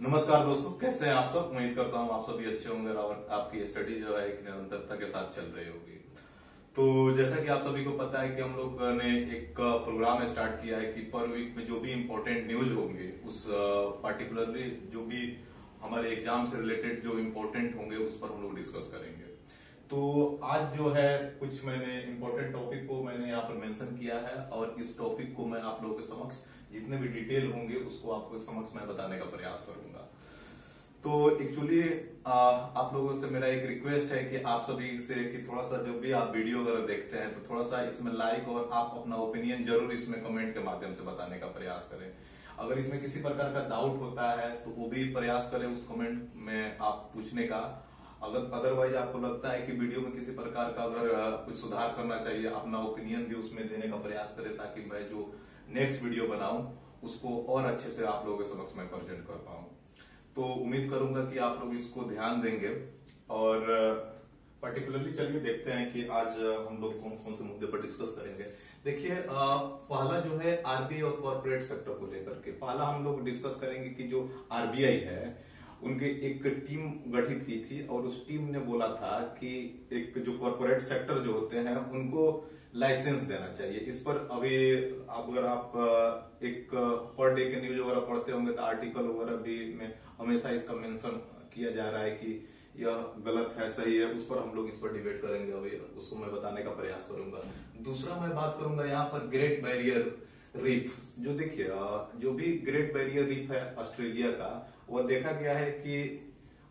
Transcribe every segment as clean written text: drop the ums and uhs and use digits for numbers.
नमस्कार दोस्तों, कैसे हैं आप सब। उम्मीद करता हूँ आप सभी अच्छे होंगे और आपकी स्टडी जो है एक निरंतरता के साथ चल रही होगी। तो जैसा कि आप सभी को पता है कि हम लोग ने एक प्रोग्राम स्टार्ट किया है कि पर वीक में जो भी इम्पोर्टेंट न्यूज होंगे उस पार्टिकुलरली जो भी हमारे एग्जाम से रिलेटेड जो इम्पोर्टेंट होंगे उस पर हम लोग डिस्कस करेंगे। तो आज जो है कुछ मैंने इम्पोर्टेंट टॉपिक को मैंने यहाँ पर मेंशन किया है और इस टॉपिक को मैं आप लोगों के समक्ष जितने भी डिटेल होंगे उसको आपको समक्ष मैं बताने का प्रयास करूंगा। तो एक्चुअली आप लोगों से मेरा एक रिक्वेस्ट है कि आप सभी से कि थोड़ा सा जब भी आप वीडियो वगैरह देखते हैं तो थोड़ा सा इसमें लाइक और आप अपना ओपिनियन जरूर इसमें कमेंट के माध्यम से बताने का प्रयास करें। अगर इसमें किसी प्रकार का डाउट होता है तो वो भी प्रयास करें उस कमेंट में आप पूछने का। अगर अदरवाइज आपको लगता है कि वीडियो में किसी प्रकार का अगर कुछ सुधार करना चाहिए, अपना ओपिनियन भी उसमें देने का प्रयास करें ताकि मैं जो नेक्स्ट वीडियो बनाऊं उसको और अच्छे से आप लोगों के समक्ष मैं प्रेजेंट कर पाऊं। तो उम्मीद करूंगा कि आप लोग इसको ध्यान देंगे और पर्टिकुलरली चलिए देखते हैं कि आज हम लोग कौन कौन से मुद्दे पर डिस्कस करेंगे। देखिए पहला जो है आरबीआई और कॉर्पोरेट सेक्टर को लेकर के पहला हम लोग डिस्कस करेंगे कि जो आरबीआई है उनके एक टीम गठित की थी और उस टीम ने बोला था कि एक जो कॉर्पोरेट सेक्टर जो होते हैं उनको लाइसेंस देना चाहिए। इस पर अभी अगर आप एक पर डे के न्यूज वगैरह पढ़ते होंगे तो आर्टिकल वगैरह भी में हमेशा इसका मेंशन किया जा रहा है कि यह गलत है सही है। उस पर हम लोग इस पर डिबेट करेंगे, अभी उसको मैं बताने का प्रयास करूंगा। दूसरा मैं बात करूंगा यहाँ पर ग्रेट बैरियर रीफ। जो देखिए जो भी ग्रेट बैरियर रीफ है ऑस्ट्रेलिया का, वो देखा गया है कि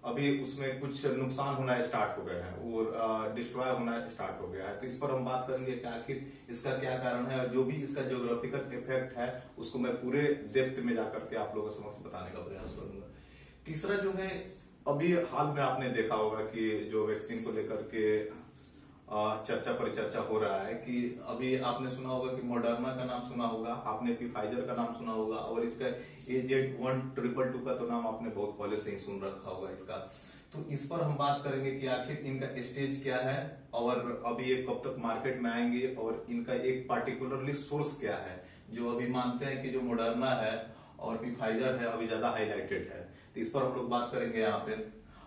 अभी उसमें कुछ नुकसान होना स्टार्ट हो गया है और डिस्ट्रॉय होना स्टार्ट हो गया है। तो इस पर हम बात करेंगे कि आखिर इसका क्या कारण है और जो भी इसका ज्योग्राफिकल इफेक्ट है उसको मैं पूरे डेप्थ में जाकर के आप लोगों के समक्ष बताने का प्रयास करूंगा। तीसरा जो है अभी हाल में आपने देखा होगा कि जो वैक्सीन को लेकर के चर्चा परिचर्चा हो रहा है कि अभी आपने सुना होगा कि मॉडर्ना का नाम सुना होगा, आपने फाइजर का नाम सुना होगा और इसका AZ1222 का तो नाम आपने बहुत पहले से ही सुन रखा होगा इसका। तो इस पर हम बात करेंगे कि आखिर इनका स्टेज क्या है और अभी ये कब तक मार्केट में आएंगे और इनका एक पार्टिकुलरली सोर्स क्या है। जो अभी मानते हैं कि जो मॉडर्ना है और भी फाइजर है अभी ज्यादा हाईलाइटेड है, तो इस पर हम लोग बात करेंगे यहाँ पे।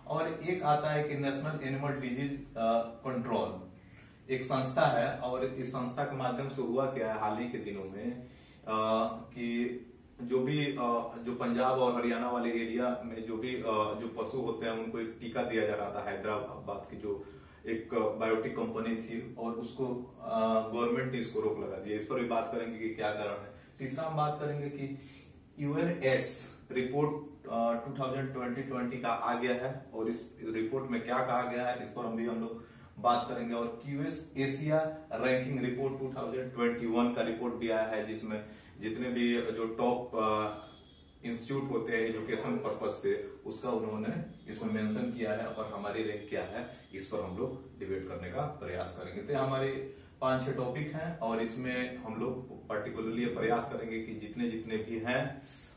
और एक आता है कि नेशनल एनिमल डिजीज कंट्रोल एक संस्था है और इस संस्था के माध्यम से हुआ क्या है हाल ही के दिनों में कि जो भी जो पंजाब और हरियाणा वाले एरिया में जो भी जो पशु होते हैं उनको एक टीका दिया जा रहा था। हैदराबाद की जो एक बायोटिक कंपनी थी और उसको गवर्नमेंट ने इसको रोक लगा दिया। इस पर भी बात करेंगे कि क्या कारण है। तीसरा हम बात करेंगे कि यूएनएड्स रिपोर्ट 2020 का आ गया है और इस रिपोर्ट में क्या कहा गया है इस पर हम लोग बात करेंगे। और क्यूएस एशिया रैंकिंग रिपोर्ट 2021 का रिपोर्ट भी आया है जिसमें जितने भी जो टॉप इंस्टीट्यूट होते हैं एजुकेशन पर्पज से उसका उन्होंने इसमें मेंशन किया है और हमारी रैंक क्या है इस पर हम लोग डिबेट करने का प्रयास करेंगे। तो हमारे 5-6 टॉपिक हैं और इसमें हम लोग पर्टिकुलरली प्रयास करेंगे कि जितने जितने भी हैं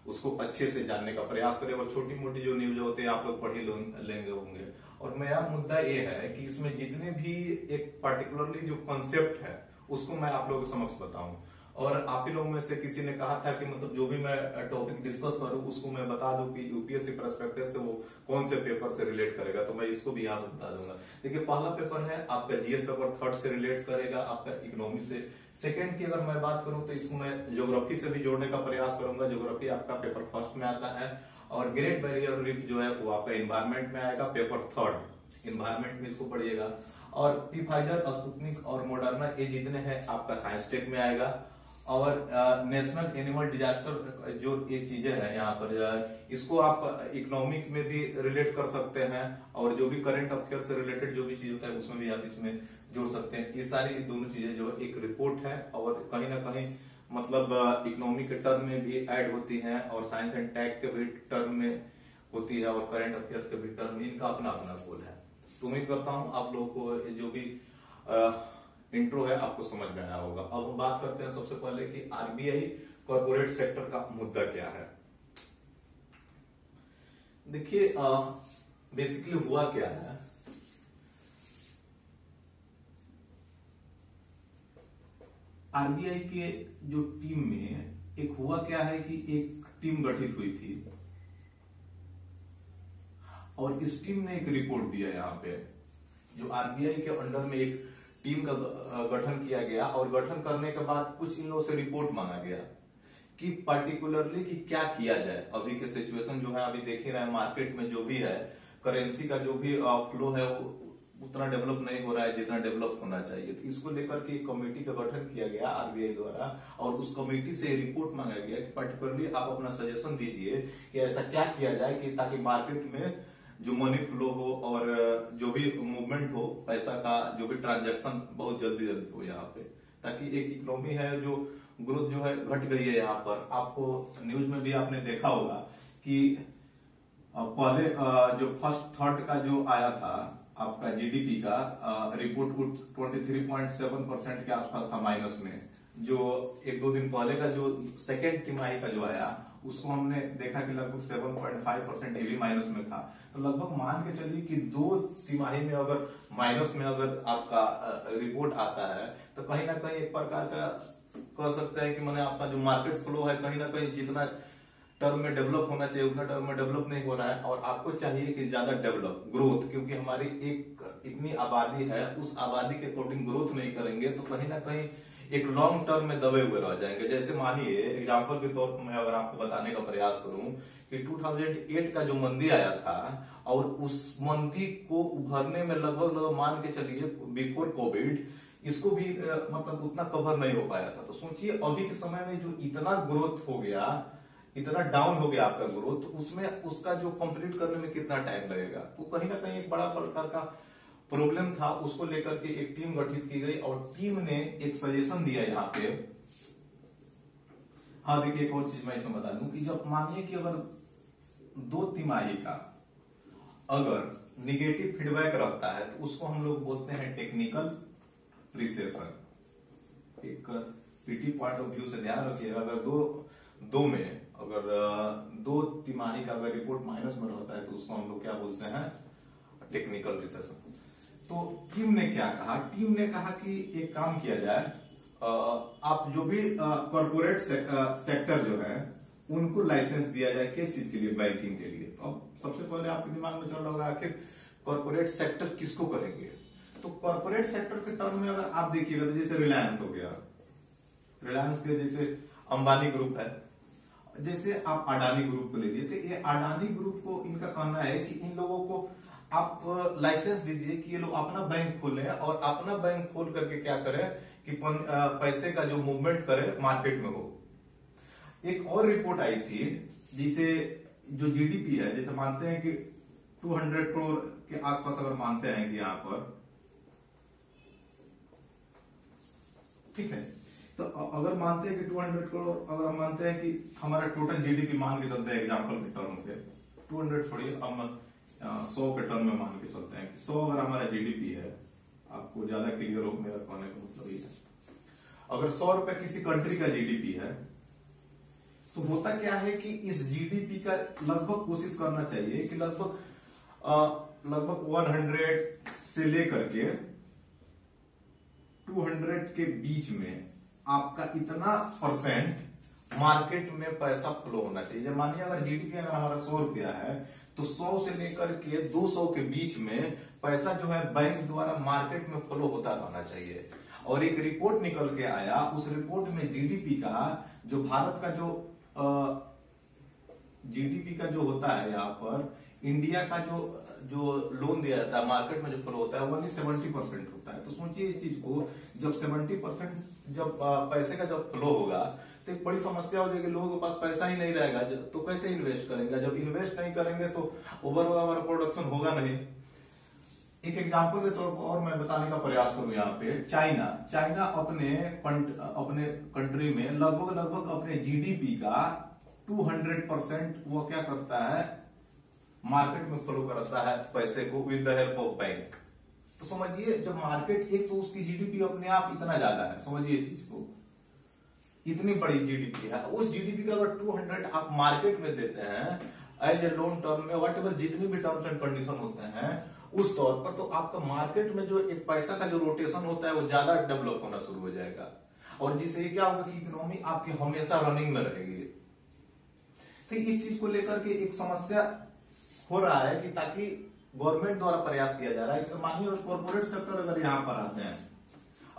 उसको अच्छे से जानने का प्रयास करें और छोटी मोटी जो न्यूज होते हैं आप लोग पढ़ ही लेंगे होंगे। और मेरा मुद्दा ये है कि इसमें जितने भी एक पर्टिकुलरली जो कॉन्सेप्ट है उसको मैं आप लोगों के समक्ष बताऊं। और आप ही लोगों में से किसी ने कहा था कि मतलब जो भी मैं टॉपिक डिस्कस करूं उसको मैं बता दूं कि यूपीएससी पर्सपेक्टिव से वो कौन से पेपर से रिलेट करेगा, तो मैं इसको भी यहाँ बता दूंगा। देखिए पहला पेपर है आपका जीएस पेपर 3rd से रिलेट करेगा आपका इकोनॉमी से। सेकंड की अगर मैं बात करूं तो इसको मैं ज्योग्राफी से भी जोड़ने का प्रयास करूंगा। ज्योग्राफी आपका पेपर 1st में आता है और ग्रेट बैरियर रीफ जो है वो आपका इन्वायरमेंट में आएगा पेपर 3rd। इन्वायरमेंट में इसको पढ़िएगा। और फाइजर स्पुतनिक और मॉडर्ना ये जितने हैं आपका साइंस टेक में आएगा। और नेशनल एनिमल डिजास्टर जो ये चीजें हैं यहाँ पर इसको आप इकोनॉमिक में भी रिलेट कर सकते हैं और जो भी करंट अफेयर से रिलेटेड जो भी चीज होता है उसमें भी आप इसमें जोड़ सकते हैं। ये सारी दोनों चीजें जो एक रिपोर्ट है और कहीं ना कहीं मतलब इकोनॉमी के टर्म में भी ऐड होती हैं और साइंस एंड टेक के भी टर्म में होती है और करंट अफेयर्स के भी टर्म में इनका अपना अपना गोल है। तो उम्मीद करता हूं आप लोगों को जो भी इंट्रो है आपको समझ में आया होगा। अब हम बात करते हैं सबसे पहले कि आरबीआई कॉर्पोरेट सेक्टर का मुद्दा क्या है। देखिए बेसिकली हुआ क्या है, आरबीआई के जो टीम में एक हुआ क्या है कि एक टीम गठित हुई थी और इस टीम ने एक रिपोर्ट दिया यहाँ पे, जो आरबीआई के अंडर में एक टीम का गठन किया गया, और गठन करने के बाद कुछ इन लोगों से रिपोर्ट मांगा गया कि पर्टिकुलरली कि क्या किया जाए। अभी के सिचुएशन जो है, अभी देख ही रहे हैं मार्केट में जो भी है, करेंसी का जो भी फ्लो है वो उतना डेवलप नहीं हो रहा है जितना डेवलप होना चाहिए। तो इसको लेकर के एक कमेटी का गठन किया गया आरबीआई द्वारा, और उस कमेटी से रिपोर्ट मांगा गया कि पर्टिकुलरली आप अपना सजेशन दीजिए कि ऐसा क्या किया जाए कि ताकि मार्केट में जो मनी फ्लो हो और जो भी मूवमेंट हो पैसा का, जो भी ट्रांजैक्शन बहुत जल्दी जल्दी हो यहाँ पे, ताकि एक इकोनॉमी है जो ग्रोथ जो है घट गई है यहाँ पर। आपको न्यूज में भी आपने देखा होगा कि पहले जो फर्स्ट थर्ड का जो आया था आपका जीडीपी का रिपोर्ट 23.7% के आसपास था माइनस में। जो एक दो दिन पहले का जो सेकेंड तिमाही का जो आया उसको हमने देखा कि लगभग 7.5% ये भी माइनस में था। तो लगभग मान के चलिए कि 2 तिमाही में अगर माइनस में अगर आपका रिपोर्ट आता है तो कहीं ना कहीं एक प्रकार का कह सकते हैं कि मैंने आपका जो मार्केट फ्लो है कहीं ना कहीं जितना टर्म में डेवलप होना चाहिए उतना टर्म में डेवलप नहीं हो रहा है, और आपको चाहिए कि ज्यादा डेवलप ग्रोथ, क्योंकि हमारी एक इतनी आबादी है, उस आबादी के अकॉर्डिंग ग्रोथ नहीं करेंगे तो कहीं ना कहीं एक लॉन्ग टर्म में दबे हुए रह जाएंगे। जैसे मानिए एग्जांपल के तौर पर मैं अगर आपको बताने का प्रयास करूं कि 2008 का जो मंदी आया था और उस मंदी को उभरने में लगभग मान के चलिए बिफोर कोविड इसको भी मतलब उतना कवर नहीं हो पाया था। तो सोचिए अभी के समय में जो इतना ग्रोथ हो गया, इतना डाउन हो गया आपका ग्रोथ, उसमें उसका जो कंप्लीट करने में कितना टाइम लगेगा। तो कहीं ना कहीं एक बड़ा प्रकार का प्रॉब्लम था, उसको लेकर के एक टीम गठित की गई और टीम ने एक सजेशन दिया यहाँ पे। हाँ देखिए एक और चीज मैं इसमें बता दूं कि जब मानिए कि अगर 2 तिमाही का अगर निगेटिव फीडबैक रहता है तो उसको हम लोग बोलते हैं टेक्निकल रिसेशन। एक पीटी पॉइंट ऑफ व्यू से ध्यान रखिएगा, अगर दो में अगर 2 तिमाही का अगर रिपोर्ट माइनस में रहता है तो उसको हम लोग क्या बोलते हैं, टेक्निकल रिसेशन। तो टीम ने क्या कहा, टीम ने कहा कि एक काम किया जाए, आप जो भी कॉर्पोरेट सेक्टर जो है उनको लाइसेंस दिया जाए, किस चीज के लिए, बैंकिंग के लिए। तो अब सबसे पहले आपके दिमाग में चल रहा होगा आखिर कॉर्पोरेट सेक्टर किसको करेंगे। तो कॉर्पोरेट सेक्टर के टर्म में अगर आप देखिएगा तो जैसे रिलायंस हो गया, रिलायंस के जैसे अंबानी ग्रुप है, जैसे आप अडानी ग्रुप को ले लीजिए, तो ये अडानी ग्रुप को इनका कहना है कि इन लोगों को आप लाइसेंस दीजिए कि ये लोग अपना बैंक खोलें और अपना बैंक खोल करके क्या करें कि पैसे का जो मूवमेंट करे मार्केट में हो। एक और रिपोर्ट आई थी जिसे जो जीडीपी है, जैसे मानते हैं कि 200 करोड़ के आसपास अगर मानते हैं कि यहाँ पर, ठीक है, तो अगर मानते हैं कि 200 करोड़ अगर हम मानते हैं कि हमारा टोटल जीडीपी मान के चलते हैं एग्जांपल के टर्म पे 200 छोड़िए, हम 100 के टर्म में मान के चलते हैं कि 100 अगर हमारा जीडीपी है, आपको ज्यादा क्लियर हो मेरा कहने का मतलब ये है, अगर 100 रुपए किसी कंट्री का जीडीपी है तो होता क्या है कि इस जीडीपी का लगभग कोशिश करना चाहिए कि लगभग 100 से लेकर के 200 के बीच में आपका इतना % मार्केट में पैसा फ्लो होना चाहिए। जब मानिए अगर जीडीपी अगर हमारा 100 रुपया है तो 100 से लेकर के 200 के बीच में पैसा जो है बैंक द्वारा मार्केट में फ्लो होता रहना चाहिए। और एक रिपोर्ट निकल के आया, उस रिपोर्ट में जीडीपी का जो भारत का जो जीडीपी का जो होता है यहाँ पर इंडिया का जो लोन दिया जाता है मार्केट में जो फ्लो होता है वो 70% होता है। तो सोचिए इस चीज को, जब 70% जब पैसे का जब फ्लो होगा तो एक बड़ी समस्या हो जाएगी, लोगों के पास पैसा ही नहीं रहेगा तो कैसे इन्वेस्ट करेंगे, जब इन्वेस्ट नहीं करेंगे तो ओवरऑल हमारा प्रोडक्शन होगा नहीं। एक एग्जांपल के तौर पर और मैं बताने का प्रयास करूं यहाँ पे, चाइना अपने कंट्री में लगभग अपने जीडीपी का 200% वो क्या करता है, मार्केट में फ्लो करता है पैसे को with the help of bank. तो समझिए जब मार्केट एक तो उसकी जीडीपी अपने आप इतना ज्यादा है, समझिए इस चीज को, इतनी बड़ी जीडीपी है, उस जीडीपी का अगर 200 आप मार्केट में देते हैं एज ए लोन टर्म में, वट एवर जितनी भी टर्म्स एंड कंडीशन होते हैं उस तौर पर, तो आपका मार्केट में जो एक पैसा का जो रोटेशन होता है वो ज्यादा डेवलप होना शुरू हो जाएगा, और जिससे क्या होगा कि इकोनॉमी आपकी हमेशा रनिंग में रहेगी। तो इस चीज को लेकर के एक समस्या हो रहा है कि ताकि गवर्नमेंट द्वारा प्रयास किया जा रहा है कि मानिए कॉर्पोरेट सेक्टर अगर यहाँ पर आते हैं,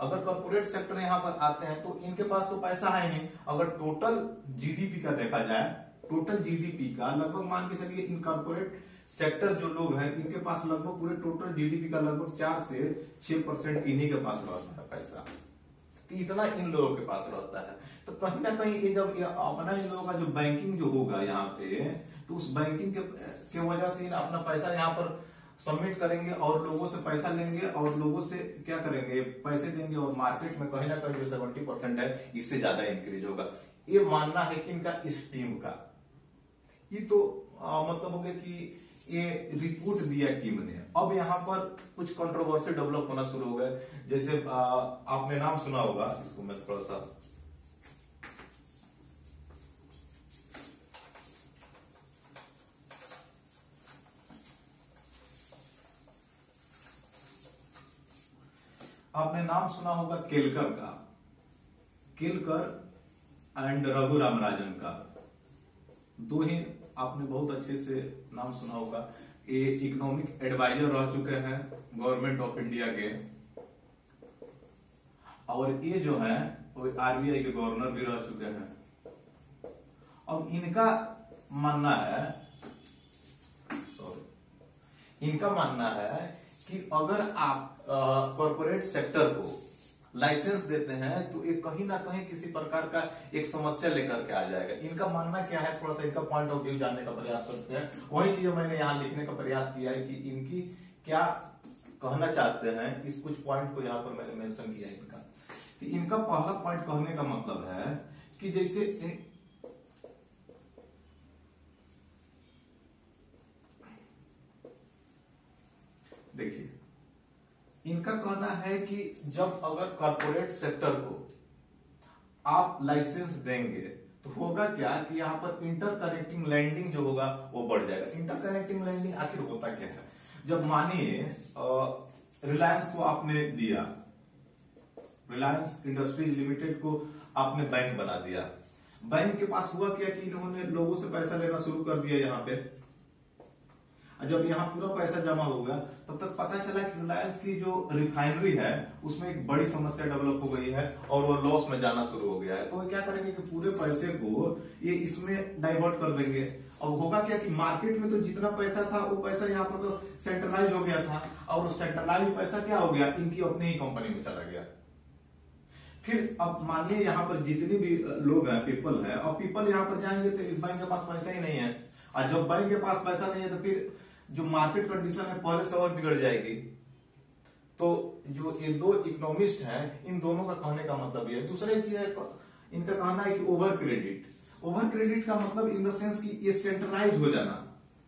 अगर कॉर्पोरेट सेक्टर यहाँ पर आते हैं तो इनके पास तो पैसा है नहीं। अगर टोटल जीडीपी का देखा जाए, टोटल जीडीपी का लगभग मान के चलिए इन कॉर्पोरेट सेक्टर जो लोग हैं इनके पास लगभग पूरे टोटल जीडीपी का लगभग 4 से 6% इन्हीं के पास रहता है पैसा। तो इतना इन लोगों के पास रहता है। तो कहीं ना कहीं ये जब अपना इन लोगों का जो बैंकिंग जो होगा यहाँ पे, तो उस बैंकिंग के वजह से अपना पैसा यहाँ पर सबमिट करेंगे और लोगों से पैसा लेंगे और लोगों से क्या करेंगे, पैसे देंगे और मार्केट में कहीं ना कहीं जो 70% है इससे ज्यादा इंक्रीज होगा। ये मानना है कि इनका इस टीम का। ये तो मतलब हो गया कि ये रिपोर्ट दिया टीम ने। अब यहाँ पर कुछ कंट्रोवर्सी डेवलप होना शुरू हो गए। जैसे आपने नाम सुना होगा, इसको मैं थोड़ा सा आपने नाम सुना होगा केलकर का, केलकर एंड रघु रामराजन का। दो ही आपने बहुत अच्छे से नाम सुना होगा। ये इकोनॉमिक एडवाइजर रह चुके हैं गवर्नमेंट ऑफ इंडिया के, और ये जो है वो आरबीआई के गवर्नर भी रह चुके हैं। अब इनका मानना है कि अगर आप कॉर्पोरेट सेक्टर को लाइसेंस देते हैं तो ये कहीं ना कहीं किसी प्रकार का एक समस्या लेकर के आ जाएगा। इनका मानना क्या है, थोड़ा सा इनका पॉइंट ऑफ व्यू जानने का प्रयास करते हैं। वही चीज मैंने यहाँ लिखने का प्रयास किया है कि इनकी क्या कहना चाहते हैं। इस कुछ पॉइंट को यहाँ पर मैंने मेंशन किया है इनका। तो इनका पहला पॉइंट कहने का मतलब है कि जैसे देखिए, इनका कहना है कि जब अगर कॉर्पोरेट सेक्टर को आप लाइसेंस देंगे तो होगा क्या कि यहाँ पर इंटरकनेक्टिंग लैंडिंग जो होगा वो बढ़ जाएगा। इंटरकनेक्टिंग लैंडिंग आखिर होता क्या है, जब मानिए रिलायंस को आपने दिया, रिलायंस इंडस्ट्रीज लिमिटेड को आपने बैंक बना दिया। बैंक के पास हुआ क्या कि इन्होंने लोगों से पैसा लेना शुरू कर दिया यहाँ पे। जब यहाँ पूरा पैसा जमा हो गया तब तक पता चला कि रिलायंस की जो रिफाइनरी है उसमें एक बड़ी समस्या डेवलप हो गई है और वो लॉस में जाना शुरू हो गया है। तो क्या करेंगे कि पूरे पैसे को ये इसमें डाइवर्ट कर देंगे। अब होगा क्या कि मार्केट में तो जितना पैसा था वो पैसा यहाँ पर तो सेंट्रलाइज हो गया था, और सेंट्रलाइज पैसा क्या हो गया, इनकी अपनी ही कंपनी में चला गया। फिर अब मानिए यहाँ पर जितने भी लोग हैं, पीपल है, और पीपल यहाँ पर जाएंगे तो बैंक के पास पैसा ही नहीं है। और जब बैंक के पास पैसा नहीं है तो फिर जो मार्केट कंडीशन है पहले से और बिगड़ जाएगी। तो जो ये दो इकोनॉमिस्ट हैं, इन दोनों का कहने का मतलब ये है। दूसरा चीज है इनका कहना है कि ओवर क्रेडिट। ओवर क्रेडिट का मतलब इन द सेंस कि ये सेंट्रलाइज हो जाना,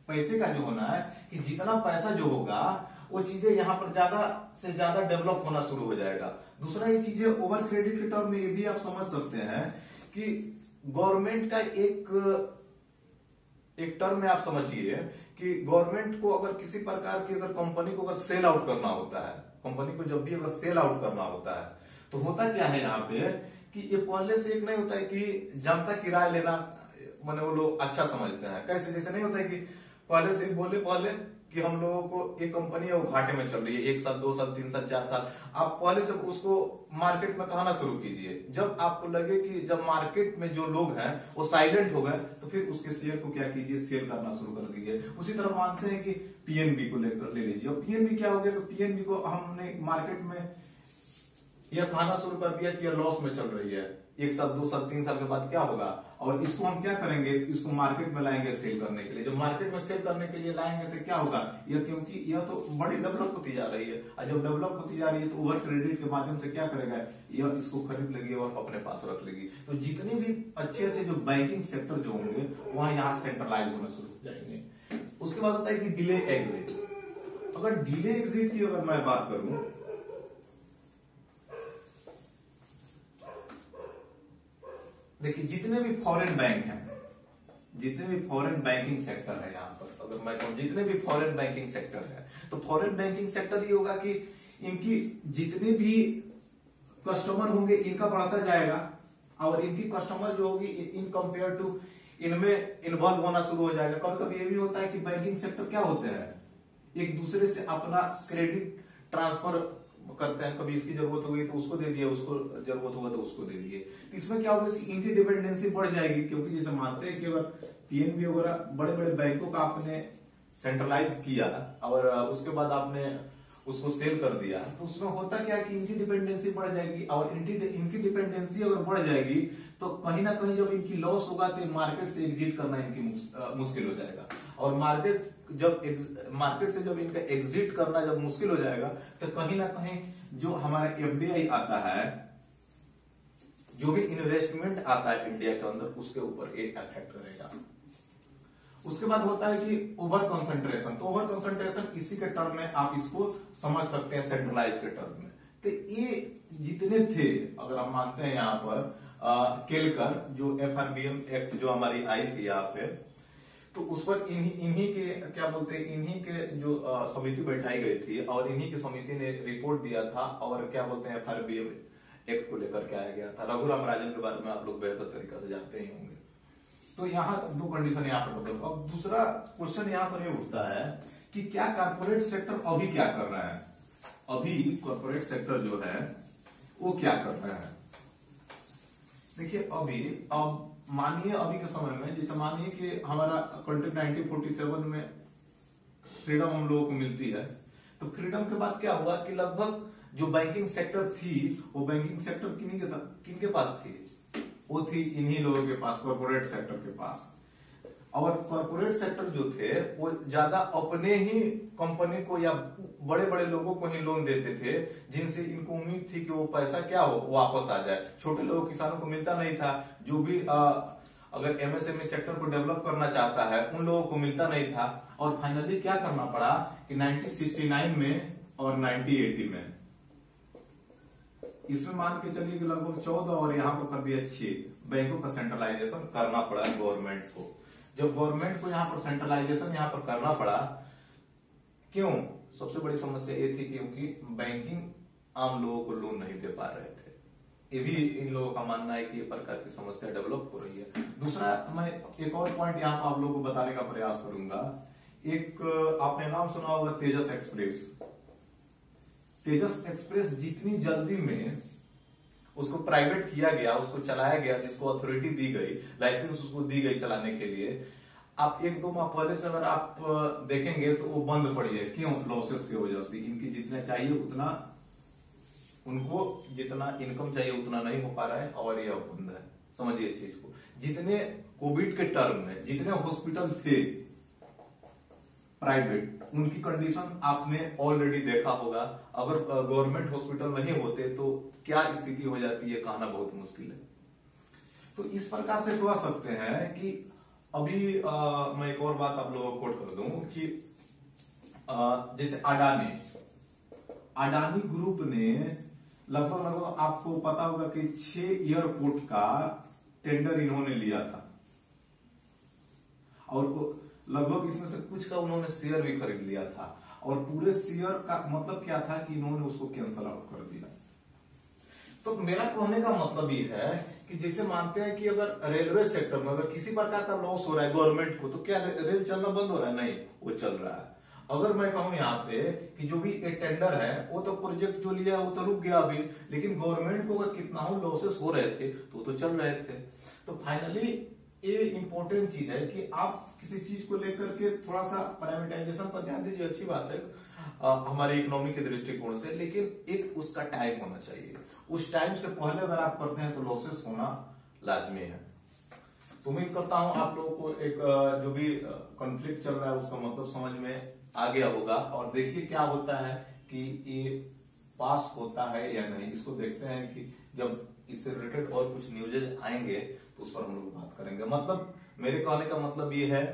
पैसे का जो होना है कि जितना पैसा जो होगा वो चीजें यहाँ पर ज्यादा से ज्यादा डेवलप होना शुरू हो जाएगा। दूसरा ये चीजें ओवर क्रेडिट के टर्म में ये भी आप समझ सकते हैं कि गवर्नमेंट का एक टर्म में आप समझिए कि गवर्नमेंट को अगर किसी प्रकार की अगर कंपनी को अगर सेल आउट करना होता है, कंपनी को जब भी अगर सेल आउट करना होता है तो होता क्या है यहाँ पे कि ये पहले से एक नहीं होता है कि जनता किराया लेना माने वो लोग अच्छा समझते हैं। कैसे, जैसे नहीं होता है कि पहले से बोले कि हम लोगों को एक कंपनी है वो घाटे में चल रही है, 1 साल 2 साल 3 साल 4 साल, आप पहले से उसको मार्केट में कहना शुरू कीजिए। जब आपको लगे कि जब मार्केट में जो लोग हैं वो साइलेंट हो गए तो फिर उसके शेयर को क्या कीजिए, सेल करना शुरू कर दीजिए। उसी तरह मानते हैं कि पीएनबी को लेकर ले लीजिए। और पीएनबी क्या हो गया, पीएनबी को हमने मार्केट में यह कहना शुरू कर दिया कि यह लॉस में चल रही है, 1 साल 2 साल 3 साल के बाद क्या होगा, और इसको हम क्या करेंगे, इसको मार्केट में लाएंगे सेल करने के लिए। जब मार्केट में सेल करने के लिए लाएंगे तो क्या होगा, यह क्योंकि यह तो बड़ी डेवलप होती जा रही है, और जब डेवलप होती जा रही है तो ओवर क्रेडिट के माध्यम से क्या करेगा, यह इसको खरीद लेगी और अपने पास रख लेगी। तो जितने भी अच्छे अच्छे जो बैंकिंग सेक्टर जो होंगे वहां यहाँ सेंट्रलाइज होना शुरू हो जाएंगे। उसके बाद होता है कि डिले एग्जिट। अगर डिले एग्जिट की अगर मैं बात करूं, देखिए जितने भी फॉरेन बैंक हैं, जितने भी फॉरेन बैंकिंग सेक्टर है यहाँ पर, अगर मैं कहूं जितने भी फॉरेन बैंकिंग सेक्टर है, तो फॉरेन बैंकिंग सेक्टर ये होगा कि इनकी जितने भी कस्टमर होंगे इनका बढ़ता जाएगा, और इनकी कस्टमर जो होगी इन कंपेयर टू इनमें इन्वॉल्व होना शुरू हो जाएगा। कभी कभी ये भी होता है कि बैंकिंग सेक्टर क्या होते हैं, एक दूसरे से अपना क्रेडिट ट्रांसफर करते हैं, कभी इसकी जरूरत होगी तो उसको दे दिया, उसको जरूरत होगा तो उसको दे दिए। तो इसमें क्या होगा कि इनकी डिपेंडेंसी बढ़ जाएगी, क्योंकि जैसे मानते हैं कि अगर पीएनबी वगैरह बड़े बड़े बैंकों का आपने सेंट्रलाइज किया और उसके बाद आपने उसको सेल कर दिया, तो उसमें होता क्या है कि इनकी डिपेंडेंसी बढ़ जाएगी, और इनकी डिपेंडेंसी अगर बढ़ जाएगी तो कहीं ना कहीं जब इनकी लॉस होगा तो मार्केट से एग्जिट करना इनकी मुश्किल हो जाएगा। और मार्केट से जब इनका एग्जिट करना जब मुश्किल हो जाएगा तो कहीं ना कहीं जो हमारा एफडीआई आता है, जो भी इन्वेस्टमेंट आता है इंडिया के अंदर, उसके ऊपर ये इफेक्ट करेगा। उसके बाद होता है कि ओवर कंसंट्रेशन। तो ओवर कंसंट्रेशन इसी के टर्म में आप इसको समझ सकते हैं, सेंट्रलाइज के टर्म में। तो ये जितने थे, अगर हम मानते हैं यहाँ पर केलकर जो एफआरबीएम एक्ट जो हमारी आई थी यहाँ पे, तो उस पर इन्हीं के क्या बोलते हैं, इन्हीं के जो समिति बैठाई गई थी और इन्हीं की समिति ने रिपोर्ट दिया था, और क्या बोलते हैं एफआरबीएम एक्ट को लेकर के आया गया था। रघुराम राजन के बारे में आप लोग बेहतर तरीका से जानते ही होंगे। तो यहाँ दो कंडीशन यहाँ पर। अब दूसरा क्वेश्चन यहाँ पर ये उठता है कि क्या कॉर्पोरेट सेक्टर अभी क्या कर रहा है, अभी कॉर्पोरेट सेक्टर जो है वो क्या कर रहा है। देखिए अब मानिए अभी के समय में, जैसे मानिए कि हमारा कंट्री 1947 में फ्रीडम हम लोगों को मिलती है, तो फ्रीडम के बाद क्या हुआ कि लगभग जो बैंकिंग सेक्टर थी वो बैंकिंग सेक्टर किनके पास थी, वो थी इन्हीं लोगों के पास, कॉर्पोरेट सेक्टर के पास। और कॉर्पोरेट सेक्टर जो थे वो ज्यादा अपने ही कंपनी को या बड़े बड़े लोगों को ही लोन देते थे, जिनसे इनको उम्मीद थी कि वो पैसा क्या हो वापस आ जाए। छोटे लोगों किसानों को मिलता नहीं था, जो भी अगर एमएसएमई सेक्टर को डेवलप करना चाहता है उन लोगों को मिलता नहीं था। और फाइनली क्या करना पड़ा कि 1969 में और 1980 में, इसमें मान के चलिए कि लगभग 14 और यहाँ पर कर दिया 6 बैंकों का सेंट्रलाइजेशन करना पड़ा गवर्नमेंट को। जब गवर्नमेंट को यहाँ पर सेंट्रलाइजेशन यहाँ पर करना पड़ा, क्यों? सबसे बड़ी समस्या ये थी क्योंकि बैंकिंग आम लोगों को लोन नहीं दे पा रहे थे। ये भी इन लोगों का मानना है कि ये प्रकार की समस्या डेवलप हो रही है। दूसरा, मैं एक और पॉइंट यहाँ पर आप लोगों को बताने का प्रयास करूंगा। एक आपने नाम सुना होगा तेजस एक्सप्रेस। तेजस एक्सप्रेस जितनी जल्दी में उसको प्राइवेट किया गया, उसको चलाया गया, जिसको अथॉरिटी दी गई, लाइसेंस उसको दी गई चलाने के लिए, आप 1-2 माह पहले से अगर आप देखेंगे तो वो बंद पड़ी है। क्यों? लॉसेस की वजह से। इनकी जितना चाहिए उतना, उनको जितना इनकम चाहिए उतना नहीं हो पा रहा है और ये बंद है। समझिए इस चीज को। जितने कोविड के टर्म में जितने हॉस्पिटल थे प्राइवेट, उनकी कंडीशन आपने ऑलरेडी देखा होगा। अगर गवर्नमेंट हॉस्पिटल नहीं होते तो क्या स्थिति हो जाती है, कहना बहुत मुश्किल है। तो इस प्रकार से कह सकते हैं कि अभी मैं एक और बात आप लोगों को कोट कर दूं कि जैसे अडानी ग्रुप ने लगभग आपको पता होगा कि 6 एयरपोर्ट का टेंडर इन्होंने लिया था, और लगभग इसमें से कुछ का उन्होंने शेयर भी खरीद लिया था, और पूरे शेयर का मतलब क्या था कि इन्होंने उसको कैंसल आउट कर दिया। तो मेरा कहने का मतलब ये है कि जैसे मानते हैं कि अगर रेलवे सेक्टर में अगर किसी प्रकार का लॉस हो रहा है गवर्नमेंट को, तो क्या रेल चलना बंद हो रहा है? नहीं, वो चल रहा है। अगर मैं कहूं यहाँ पे कि जो भी एक टेंडर है वो तो प्रोजेक्ट जो लिया वो तो रुक गया अभी, लेकिन गवर्नमेंट को अगर कितना हो लॉसेस हो रहे थे तो चल रहे थे। तो फाइनली ये इंपॉर्टेंट चीज है कि आप किसी चीज को लेकर के थोड़ा सा प्राइवेटाइजेशन पर ध्यान दीजिए, अच्छी बात है हमारे इकोनॉमी के दृष्टिकोण से, लेकिन एक उसका टाइम होना चाहिए। उस टाइम से पहले अगर आप करते हैं तो लॉसेस होना लाजमी है। तो उम्मीद करता हूं आप लोगों को एक जो भी कॉन्फ्लिक्ट चल रहा है उसका मतलब समझ में आ गया होगा। और देखिए क्या होता है कि ये पास होता है या नहीं, इसको देखते हैं कि जब इससे रिलेटेड और कुछ न्यूज़ेज आएंगे तो उस पर हम लोग बात करेंगे। मतलब मेरे कहने का मतलब ये है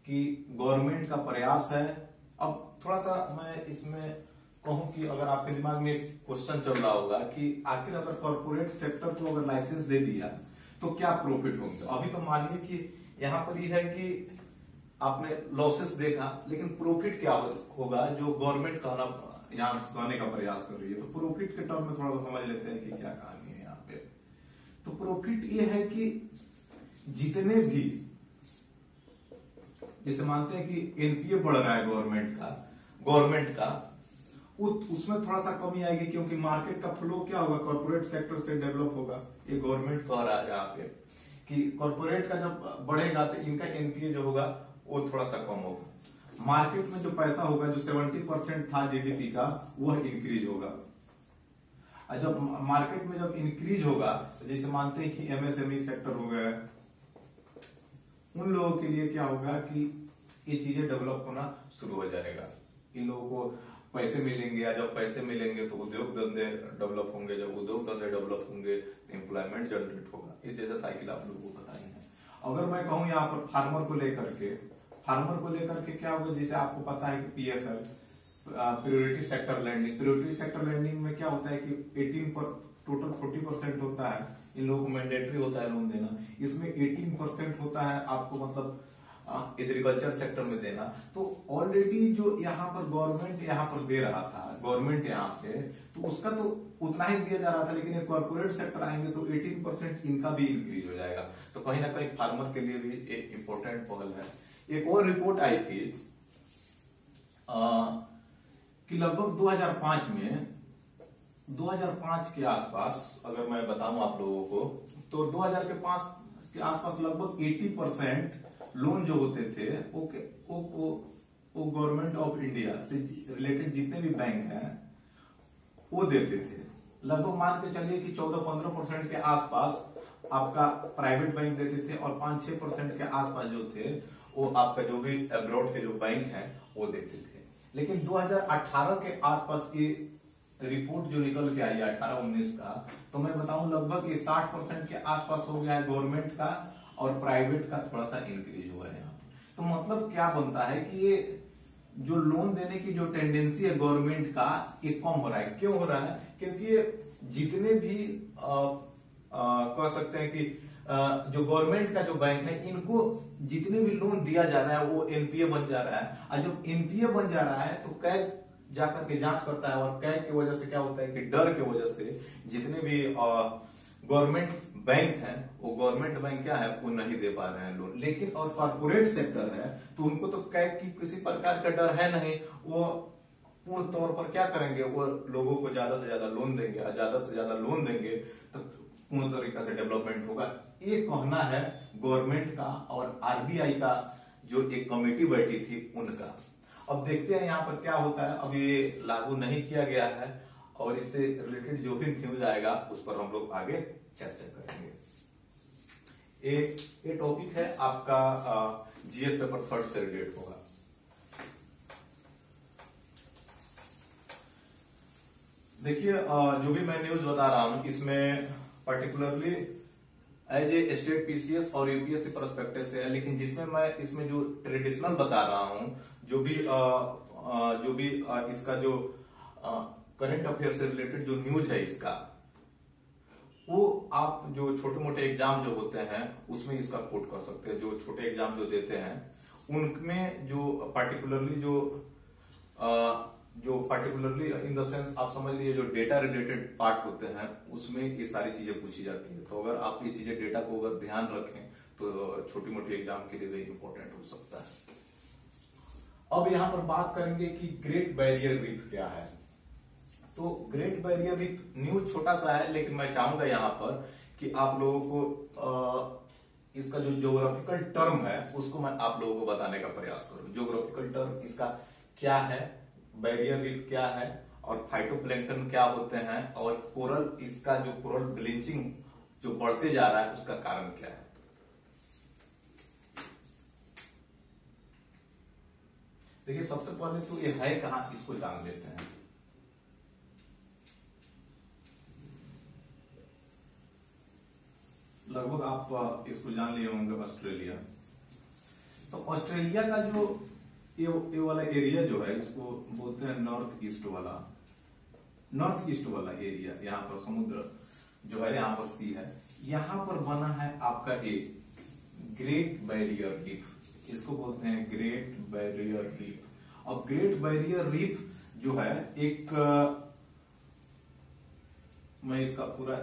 कि गवर्नमेंट का प्रयास है। अब थोड़ा सा मैं इसमें कहूं कि अगर आपके दिमाग में एक क्वेश्चन चल रहा होगा कि आखिर अगर कॉर्पोरेट सेक्टर को अगर लाइसेंस दे दिया तो क्या प्रॉफिट होंगे। अभी तो मानिए कि यहाँ पर ये है कि आपने लॉसेस देखा, लेकिन प्रॉफिट क्या होगा जो गवर्नमेंट यहाँ कहने का प्रयास कर रही है। तो प्रॉफिट के टर्म में थोड़ा सा समझ लेते हैं कि क्या कहानी है यहाँ पे। तो प्रॉफिट ये है कि जितने भी जैसे मानते हैं कि एनपीए बढ़ रहा है गवर्नमेंट का उसमें थोड़ा सा कमी आएगी, क्योंकि मार्केट का फ्लो क्या होगा, कॉर्पोरेट सेक्टर से डेवलप होगा। ये गवर्नमेंट कह रहा है यहाँ पे कि कॉर्पोरेट का जब बढ़ेगा तो इनका एनपीए जो होगा वो थोड़ा सा कम होगा। मार्केट में जो पैसा होगा, जो 70% था जीडीपी का, वह इंक्रीज होगा। और जब मार्केट में जब इंक्रीज होगा, तो जैसे मानते हैं कि एमएसएमई सेक्टर हो गया, उन लोगों के लिए क्या होगा कि ये चीजें डेवलप होना शुरू हो जाएगा। इन लोगों को पैसे मिलेंगे, या जब पैसे मिलेंगे तो उद्योग धंधे डेवलप होंगे, जब उद्योग धंधे डेवलप होंगे तो एम्प्लॉयमेंट जनरेट होगा। ये जैसा साइकिल आप लोगों को पता ही है। अगर मैं कहूं यहाँ पर फार्मर को लेकर के क्या होगा, जैसे आपको पता है कि पीएसएल, प्रियोरिटी सेक्टर लैंडिंग में क्या होता है कि 18 पर टोटल 40% होता है, इन लोगों को मैंडेटरी होता है लोन देना। इसमें 18% होता है आपको मतलब एग्रीकल्चर सेक्टर में देना। तो ऑलरेडी जो यहाँ पर गवर्नमेंट यहाँ पर दे रहा था, गवर्नमेंट यहाँ पे, तो उसका तो उतना ही दिया जा रहा था, लेकिन एक कॉर्पोरेट सेक्टर आएंगे तो 18% इनका भी इंक्रीज हो जाएगा। तो कहीं ना कहीं फार्मर के लिए भी एक इंपॉर्टेंट पहल है। एक और रिपोर्ट आई थी कि लगभग 2005 के आसपास, अगर मैं बताऊं आप लोगों को, तो 2005 के आसपास लगभग 80% लोन जो होते थे वो गवर्नमेंट ऑफ इंडिया से रिलेटेड जितने भी बैंक हैं वो देते थे। लगभग मान के चलिए कि 14-15% के आसपास आपका प्राइवेट बैंक देते थे, और 5-6% के आसपास जो थे वो आपका जो भी अब्रॉड के जो बैंक हैं वो देते थे। लेकिन 2018 के आसपास ये रिपोर्ट जो निकल के आई है 18-19 का, तो मैं बताऊं लगभग ये 60% के आसपास हो गया है गवर्नमेंट का, और प्राइवेट का थोड़ा सा इंक्रीज हुआ है यहाँ पे। तो मतलब क्या बनता है कि ये जो लोन देने की जो टेंडेंसी है गवर्नमेंट का, ये कम हो रहा है। क्यों हो रहा है? क्योंकि ये जितने भी कह सकते हैं कि जो गवर्नमेंट का जो बैंक है, इनको जितने भी लोन दिया जा रहा है वो एनपीए बन जा रहा है। और जब एनपीए बन जा रहा है तो कैग जाकर के जांच करता है, और कैग की वजह से क्या होता है कि डर की वजह से जितने भी गवर्नमेंट बैंक है, वो गवर्नमेंट बैंक क्या है, वो नहीं दे पा रहे हैं लोन। लेकिन और कॉर्पोरेट सेक्टर है तो उनको तो कैग की किसी प्रकार का डर है नहीं, वो पूर्ण तौर पर क्या करेंगे, वो लोगों को ज्यादा से ज्यादा लोन देंगे, और ज्यादा से ज्यादा लोन देंगे तो पूर्ण तरीका से डेवलपमेंट होगा। ये कहना है गवर्नमेंट का और आरबीआई का जो एक कमेटी बैठी थी उनका। अब देखते हैं यहाँ पर क्या होता है। अब ये लागू नहीं किया गया है, और इससे रिलेटेड जो भी न्यूज आएगा उस पर हम लोग आगे चर्चा करेंगे। ये टॉपिक है आपका जीएस पेपर 3rd से रिलेट होगा। देखिए जो भी मैं न्यूज बता रहा हूं, इसमें particularly as a state PCS और यूपीएससी पर्सपेक्टिव से है, लेकिन जिसमें मैं इसमें जो ट्रेडिशनल बता रहा हूं, जो भी इसका जो करंट अफेयर से रिलेटेड जो न्यूज है इसका, वो आप जो छोटे मोटे एग्जाम जो होते हैं उसमें इसका कोट कर सकते हैं। जो छोटे एग्जाम जो देते हैं उनमें जो पर्टिकुलरली इन द सेंस आप समझ लीजिए जो डेटा रिलेटेड पार्ट होते हैं उसमें ये सारी चीजें पूछी जाती है। तो अगर आप ये चीजें डेटा को अगर ध्यान रखें तो छोटी मोटी एग्जाम के लिए भी इंपॉर्टेंट हो सकता है। अब यहां पर बात करेंगे कि ग्रेट बैरियर रीफ क्या है। तो ग्रेट बैरियर रीफ न्यूज छोटा सा है, लेकिन मैं चाहूंगा यहां पर कि आप लोगों को इसका जो ज्योग्राफिकल टर्म है उसको मैं आप लोगों को बताने का प्रयास करूं। ज्योग्राफिकल टर्म इसका क्या है, बैरियर रीफ क्या है, और फाइटोप्लैंक्टन क्या होते हैं, और कोरल, इसका जो कोरल ब्लीचिंग जो बढ़ते जा रहा है उसका कारण क्या है। देखिए सबसे पहले तो ये है कहां, इसको जान लेते हैं। लगभग आप इसको जान लिए होंगे, ऑस्ट्रेलिया। तो ऑस्ट्रेलिया का जो ये वाला एरिया जो है इसको बोलते हैं नॉर्थ ईस्ट वाला एरिया। यहाँ पर समुद्र जो है, यहाँ पर सी है, यहाँ पर बना है आपका एक ग्रेट बैरियर रीफ। इसको बोलते हैं ग्रेट बैरियर रीफ। अब ग्रेट बैरियर रीफ जो है एक मैं इसका पूरा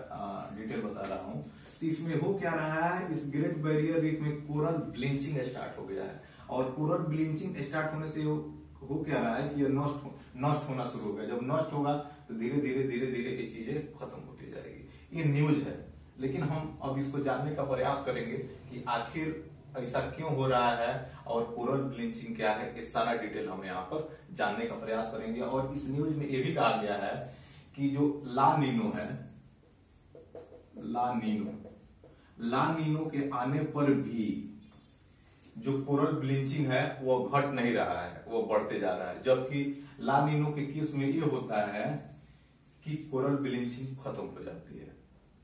डिटेल बता रहा हूँ। तो इसमें हो क्या रहा है, इस ग्रेट बैरियर रीफ में कोरल ब्लीचिंग स्टार्ट हो गया है। और कोरल ब्लीचिंग स्टार्ट होने से हो क्या रहा है कि ये नष्ट होना शुरू हो गया। जब नष्ट होगा तो धीरे धीरे धीरे धीरे ये चीजें खत्म होती जाएगी। ये न्यूज है, लेकिन हम अब इसको जानने का प्रयास करेंगे कि आखिर ऐसा क्यों हो रहा है और कोरल ब्लीचिंग क्या है, इस सारा डिटेल हम यहाँ पर जानने का प्रयास करेंगे। और इस न्यूज में ये भी कहा गया है कि जो ला नीनो है, ला नीनो के आने पर भी जो कोरल ब्लीचिंग है वो घट नहीं रहा है, वो बढ़ते जा रहा है। जबकि ला नीनो के केस में ये होता है कि कोरल ब्लीचिंग खत्म हो जाती है।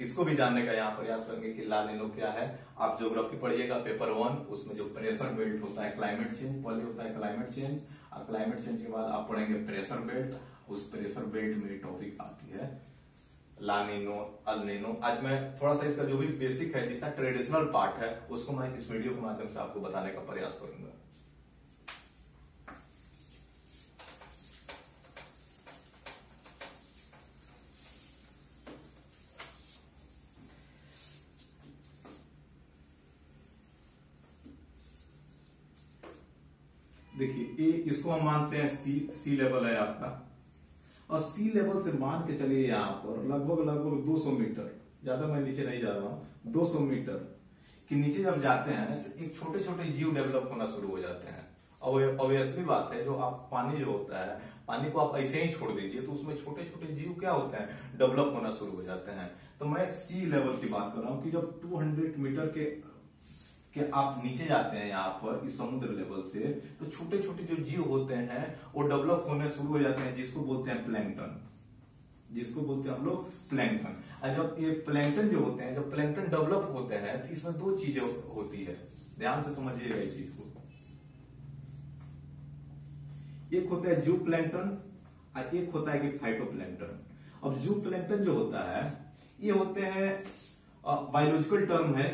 इसको भी जानने का यहाँ प्रयास करेंगे कि ला नीनो क्या है। आप ज्योग्राफी पढ़िएगा पेपर 1, उसमें जो प्रेशर बेल्ट होता है, क्लाइमेट चेंज पहले होता है, क्लाइमेट चेंज, और क्लाइमेट चेंज के बाद आप पढ़ेंगे प्रेशर बेल्ट। उस प्रेशर बेल्ट में टॉपिक आती है ला नीनो, अल नीनो। आज मैं थोड़ा सा इसका जो भी बेसिक है, जितना ट्रेडिशनल पार्ट है, उसको मैं इस वीडियो के माध्यम से आपको बताने का प्रयास करूंगा। देखिए इसको हम मानते हैं सी लेवल है आपका, और सी लेवल से मान के चलिए यहाँ पर लगभग 200 मीटर, ज्यादा मैं नीचे नहीं जा रहा हूँ, 200 मीटर के नीचे जब जाते हैं तो एक छोटे छोटे जीव डेवलप होना शुरू हो जाते हैं। और ऑब्वियसली बात है, जो आप पानी जो होता है, पानी को आप ऐसे ही छोड़ दीजिए तो उसमें छोटे छोटे जीव क्या होते हैं, डेवलप होना शुरू हो जाते हैं। तो मैं सी लेवल की बात कर रहा हूँ कि जब 200 मीटर के आप नीचे जाते हैं यहाँ पर इस समुद्र लेवल से, तो छोटे छोटे जो जीव होते हैं वो डेवलप होने शुरू हो जाते हैं, जिसको बोलते हैं प्लैंकटन, जिसको बोलते हैं हम लोग प्लैंकटन। और जब ये प्लैंकटन जो होते हैं, जब प्लैंकटन डेवलप होते हैं तो इसमें 2 चीजें होती है, ध्यान से समझिएगा इस चीज को। एक होता है जू प्लैंकटन और एक होता है कि फाइटोप्लैंकटन। अब जू प्लैंकटन जो होता है ये होते हैं बायोलॉजिकल टर्म है,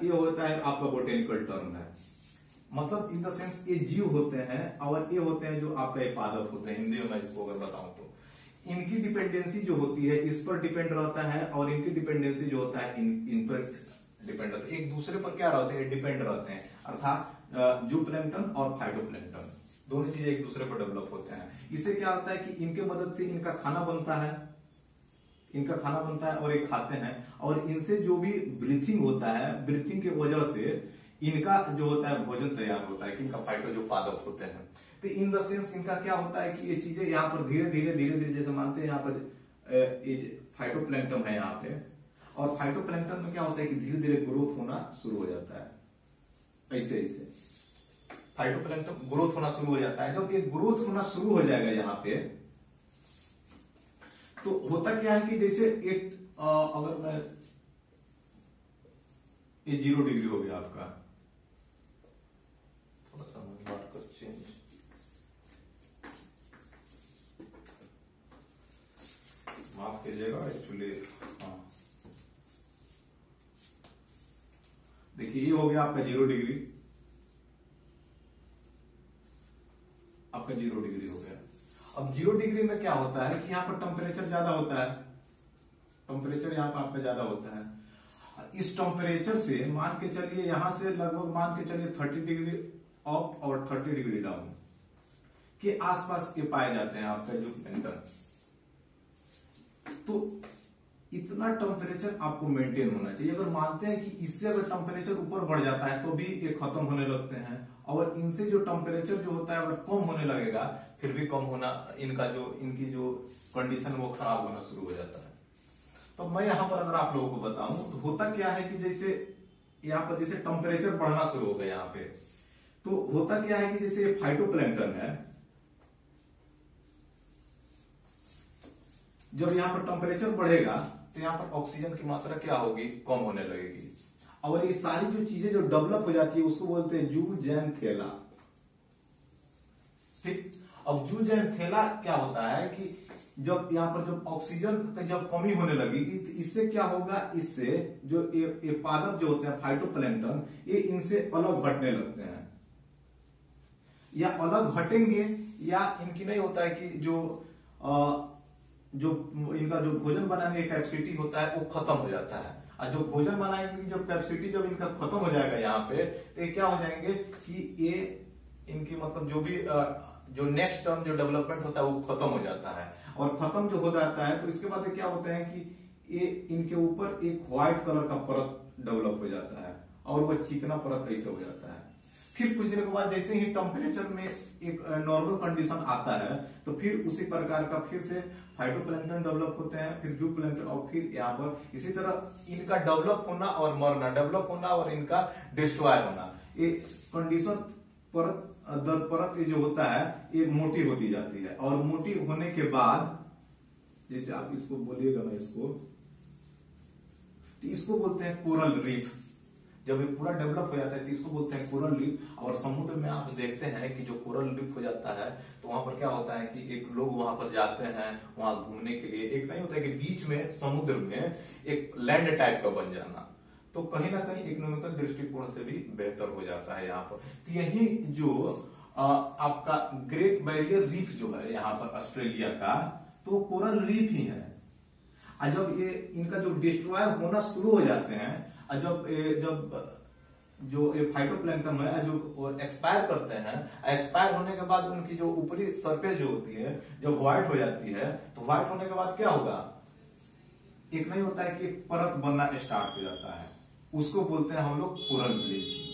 ये होता है आपका बोटेनिकल टर्म है। मतलब इन द सेंस ये जीव होते हैं और ये होते हैं जो आपका पादप होते हैं। हिंदी में मैं इसको अगर बताऊं तो इनकी डिपेंडेंसी जो होती है इस पर डिपेंड रहता है, और इनकी डिपेंडेंसी जो होता है इन पर डिपेंड रहता है, एक दूसरे पर क्या रहते हैं, डिपेंड रहते हैं। अर्थात जू प्लैंकटन और फाइटोप्लैंकटन दोनों चीजें एक दूसरे पर डेवलप होते हैं। इससे क्या होता है कि इनके मदद से इनका खाना बनता है, और ये खाते हैं, और इनसे जो भी ब्रीथिंग होता है, ब्रीथिंग की वजह से इनका जो होता है भोजन तैयार होता है, कि इनका फाइटो जो पादप होते हैं। तो इन द सेंस इनका क्या होता है कि ये चीजें यहाँ पर धीरे धीरे जैसे मानते हैं यहाँ पर फाइटोप्लैंक्टन है यहाँ पे, और फाइटोप्लैंक्टन में क्या होता है कि धीरे धीरे ग्रोथ होना शुरू हो जाता है। ऐसे फाइटोप्लैंक्टन ग्रोथ होना शुरू हो जाता है। जब ये ग्रोथ होना शुरू हो जाएगा यहाँ पे, तो होता क्या है कि जैसे अगर मैं ये 0 डिग्री हो गया आपका, थोड़ा सा मार्कर चेंज, माफ कीजिएगा एक्चुअली। हाँ देखिए ये हो गया आपका 0 डिग्री, आपका 0 डिग्री हो गया। अब 0 डिग्री में क्या होता है कि यहाँ पर टेम्परेचर ज्यादा होता है, टेम्परेचर यहाँ पर आपका ज्यादा होता है। इस टेम्परेचर से मान के चलिए यहां से लगभग मान के चलिए 30 डिग्री अप और 30 डिग्री डाउन के आसपास के पाए जाते हैं आपका जो प्लैंकटन। तो इतना टेम्परेचर आपको मेंटेन होना चाहिए। अगर मानते हैं कि इससे अगर टेम्परेचर ऊपर बढ़ जाता है तो भी ये खत्म होने लगते हैं, और इनसे जो टेम्परेचर जो होता है अगर कम होने लगेगा, फिर भी कम होना, इनकी जो कंडीशन वो खराब होना शुरू हो जाता है। तो मैं यहां पर अगर आप लोगों को बताऊं तो होता क्या है कि जैसे यहाँ पर जैसे टेम्परेचर बढ़ना शुरू हो गया यहाँ पे, तो होता क्या है कि जैसे फाइटोप्लैंक्टन है, जब यहाँ पर टेम्परेचर बढ़ेगा तो यहाँ पर ऑक्सीजन की मात्रा क्या होगी, कम होने लगेगी, और ये सारी जो चीजें जो डेवलप हो जाती है उसको बोलते हैं जूजेंथेला। ठीक, अब जूजेंथेला क्या होता है कि जब यहाँ पर जब ऑक्सीजन की जब कमी होने लगेगी तो इससे क्या होगा, इससे जो ये पादप जो होते हैं फाइटोप्लैंक्टन, ये इनसे अलग हटने लगते हैं, या अलग हटेंगे, या इनकी नहीं होता है कि जो जो इनका जो भोजन बनाने की कैपेसिटी होता है वो खत्म हो जाता है। और जो भोजन बनाने की जब कैपेसिटी जब इनका खत्म हो जाएगा यहाँ पे, तो ये क्या हो जाएंगे कि ये इनकी मतलब जो भी जो नेक्स्ट टर्म जो डेवलपमेंट होता है वो खत्म हो जाता है। और खत्म जो हो जाता है तो इसके बाद क्या होता है कि ये इनके ऊपर एक व्हाइट कलर का परत डेवलप हो जाता है और वह चिकना परत ऐसे हो जाता है। फिर कुछ दिनों के बाद जैसे ही टेम्परेचर में एक नॉर्मल कंडीशन आता है तो फिर उसी प्रकार का फिर से फाइटोप्लैंक्टन डेवलप होते हैं, फिर जूप्लैंक्टन, और फिर यहाँ पर इसी तरह इनका डेवलप होना और मरना, डेवलप होना और इनका डिस्ट्रॉय होना, ये कंडीशन परत दर परत ये जो होता है ये मोटी होती जाती है। और मोटी होने के बाद जैसे आप इसको बोलिएगा ना, इसको बोलते हैं कोरल रीफ। जब ये पूरा डेवलप हो जाता है तो इसको बोलते हैं कोरल रीफ। और समुद्र में आप देखते हैं कि जो कोरल रीफ हो जाता है तो वहां पर क्या होता है कि एक लोग वहां पर जाते हैं वहां घूमने के लिए। एक नहीं होता है कि बीच में समुद्र में एक लैंड टाइप का बन जाना, तो कहीं ना कहीं इकोनॉमिकल दृष्टिकोण से भी बेहतर हो जाता है यहाँ पर। तो यही जो आपका ग्रेट बैरियर रीफ जो है यहाँ पर ऑस्ट्रेलिया का, तो वो कोरल रीफ ही है। और जब ये इनका जो डिस्ट्रॉय होना शुरू हो जाते हैं, और जब जो फाइटोप्लैंक्टन है जो एक्सपायर करते हैं, एक्सपायर होने के बाद उनकी जो ऊपरी सरफेस जो होती है जब व्हाइट हो जाती है, तो व्हाइट होने के बाद क्या होगा, एक नहीं होता है कि एक परत बनना स्टार्ट हो जाता है, उसको बोलते हैं हम लोग कोरल ब्लीचिंग।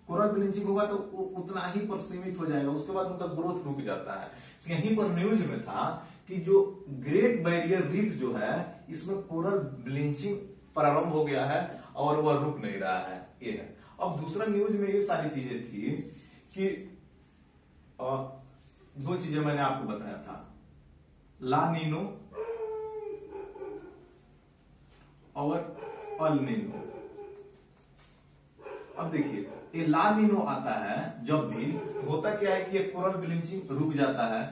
कोरल ब्लीचिंग होगा तो वो उतना ही पर सीमित हो जाएगा, उसके बाद उनका ग्रोथ रुक जाता है। तो यहीं पर न्यूज में था कि जो ग्रेट बैरियर रीफ जो है इसमें कोरल ब्लीचिंग प्रारंभ हो गया है और वह रुक नहीं रहा है, ये है। अब दूसरा न्यूज में ये सारी चीजें थी कि दो चीजें मैंने आपको बताया था, ला नीनो और अल नीनो। अब देखिए ये ला नीनो आता है जब भी, होता क्या है कि ये कोरल ब्लीचिंग रुक जाता है,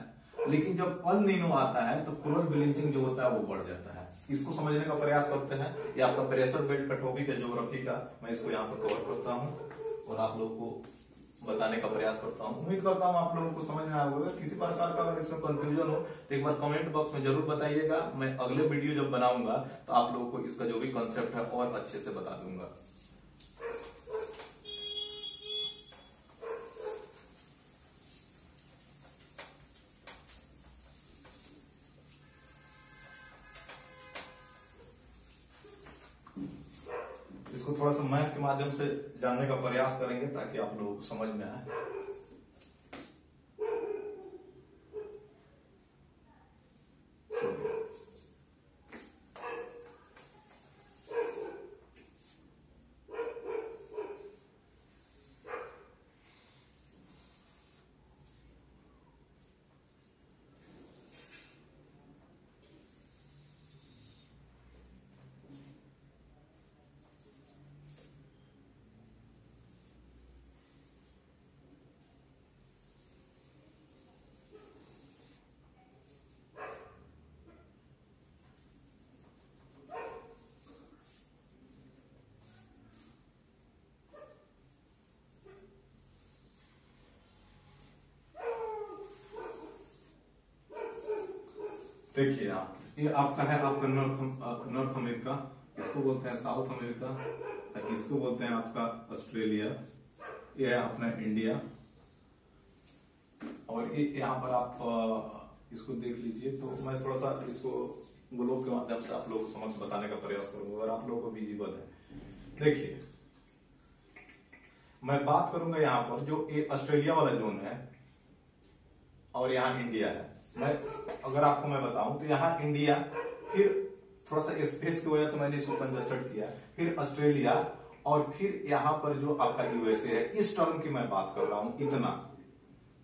लेकिन जब अल नीनो आता है तो कोरल ब्लीचिंग जो होता है वो बढ़ जाता है। इसको समझने का प्रयास करते हैं। ये आपका प्रेशर बेल्ट का टॉपिक है ज्योग्राफी का, मैं इसको यहाँ पर कवर करता हूँ और आप लोगों को बताने का प्रयास करता हूँ। उम्मीद करता हूँ आप लोगों को समझ में आया होगा। किसी प्रकार का अगर इसमें कंफ्यूजन हो तो एक बार कमेंट बॉक्स में जरूर बताइएगा। मैं अगले वीडियो जब बनाऊंगा तो आप लोगों को इसका जो भी कंसेप्ट है और अच्छे से बता दूंगा। इसको थोड़ा सा मैथ के माध्यम से जानने का प्रयास करेंगे ताकि आप लोगों को समझ में आए। देखिए आप, ये आपका है आपका नॉर्थ अमेरिका, इसको बोलते हैं साउथ अमेरिका, इसको बोलते हैं आपका ऑस्ट्रेलिया, ये है अपना इंडिया। और ये यहाँ पर आप इसको देख लीजिए। तो मैं थोड़ा सा इसको ग्लोब के माध्यम से आप लोगों को समझ बताने का प्रयास करूंगा और आप लोगों को विजिबल है। देखिए मैं बात करूंगा यहाँ पर जो ये ऑस्ट्रेलिया वाला जोन है और यहाँ इंडिया है। मैं अगर आपको मैं बताऊं तो यहाँ इंडिया, फिर थोड़ा सा स्पेस की वजह से मैंने इसको कंजस्टेड किया, फिर ऑस्ट्रेलिया और फिर यहाँ पर जो आपका यूएसए है। इस टर्म की मैं बात कर रहा हूं इतना,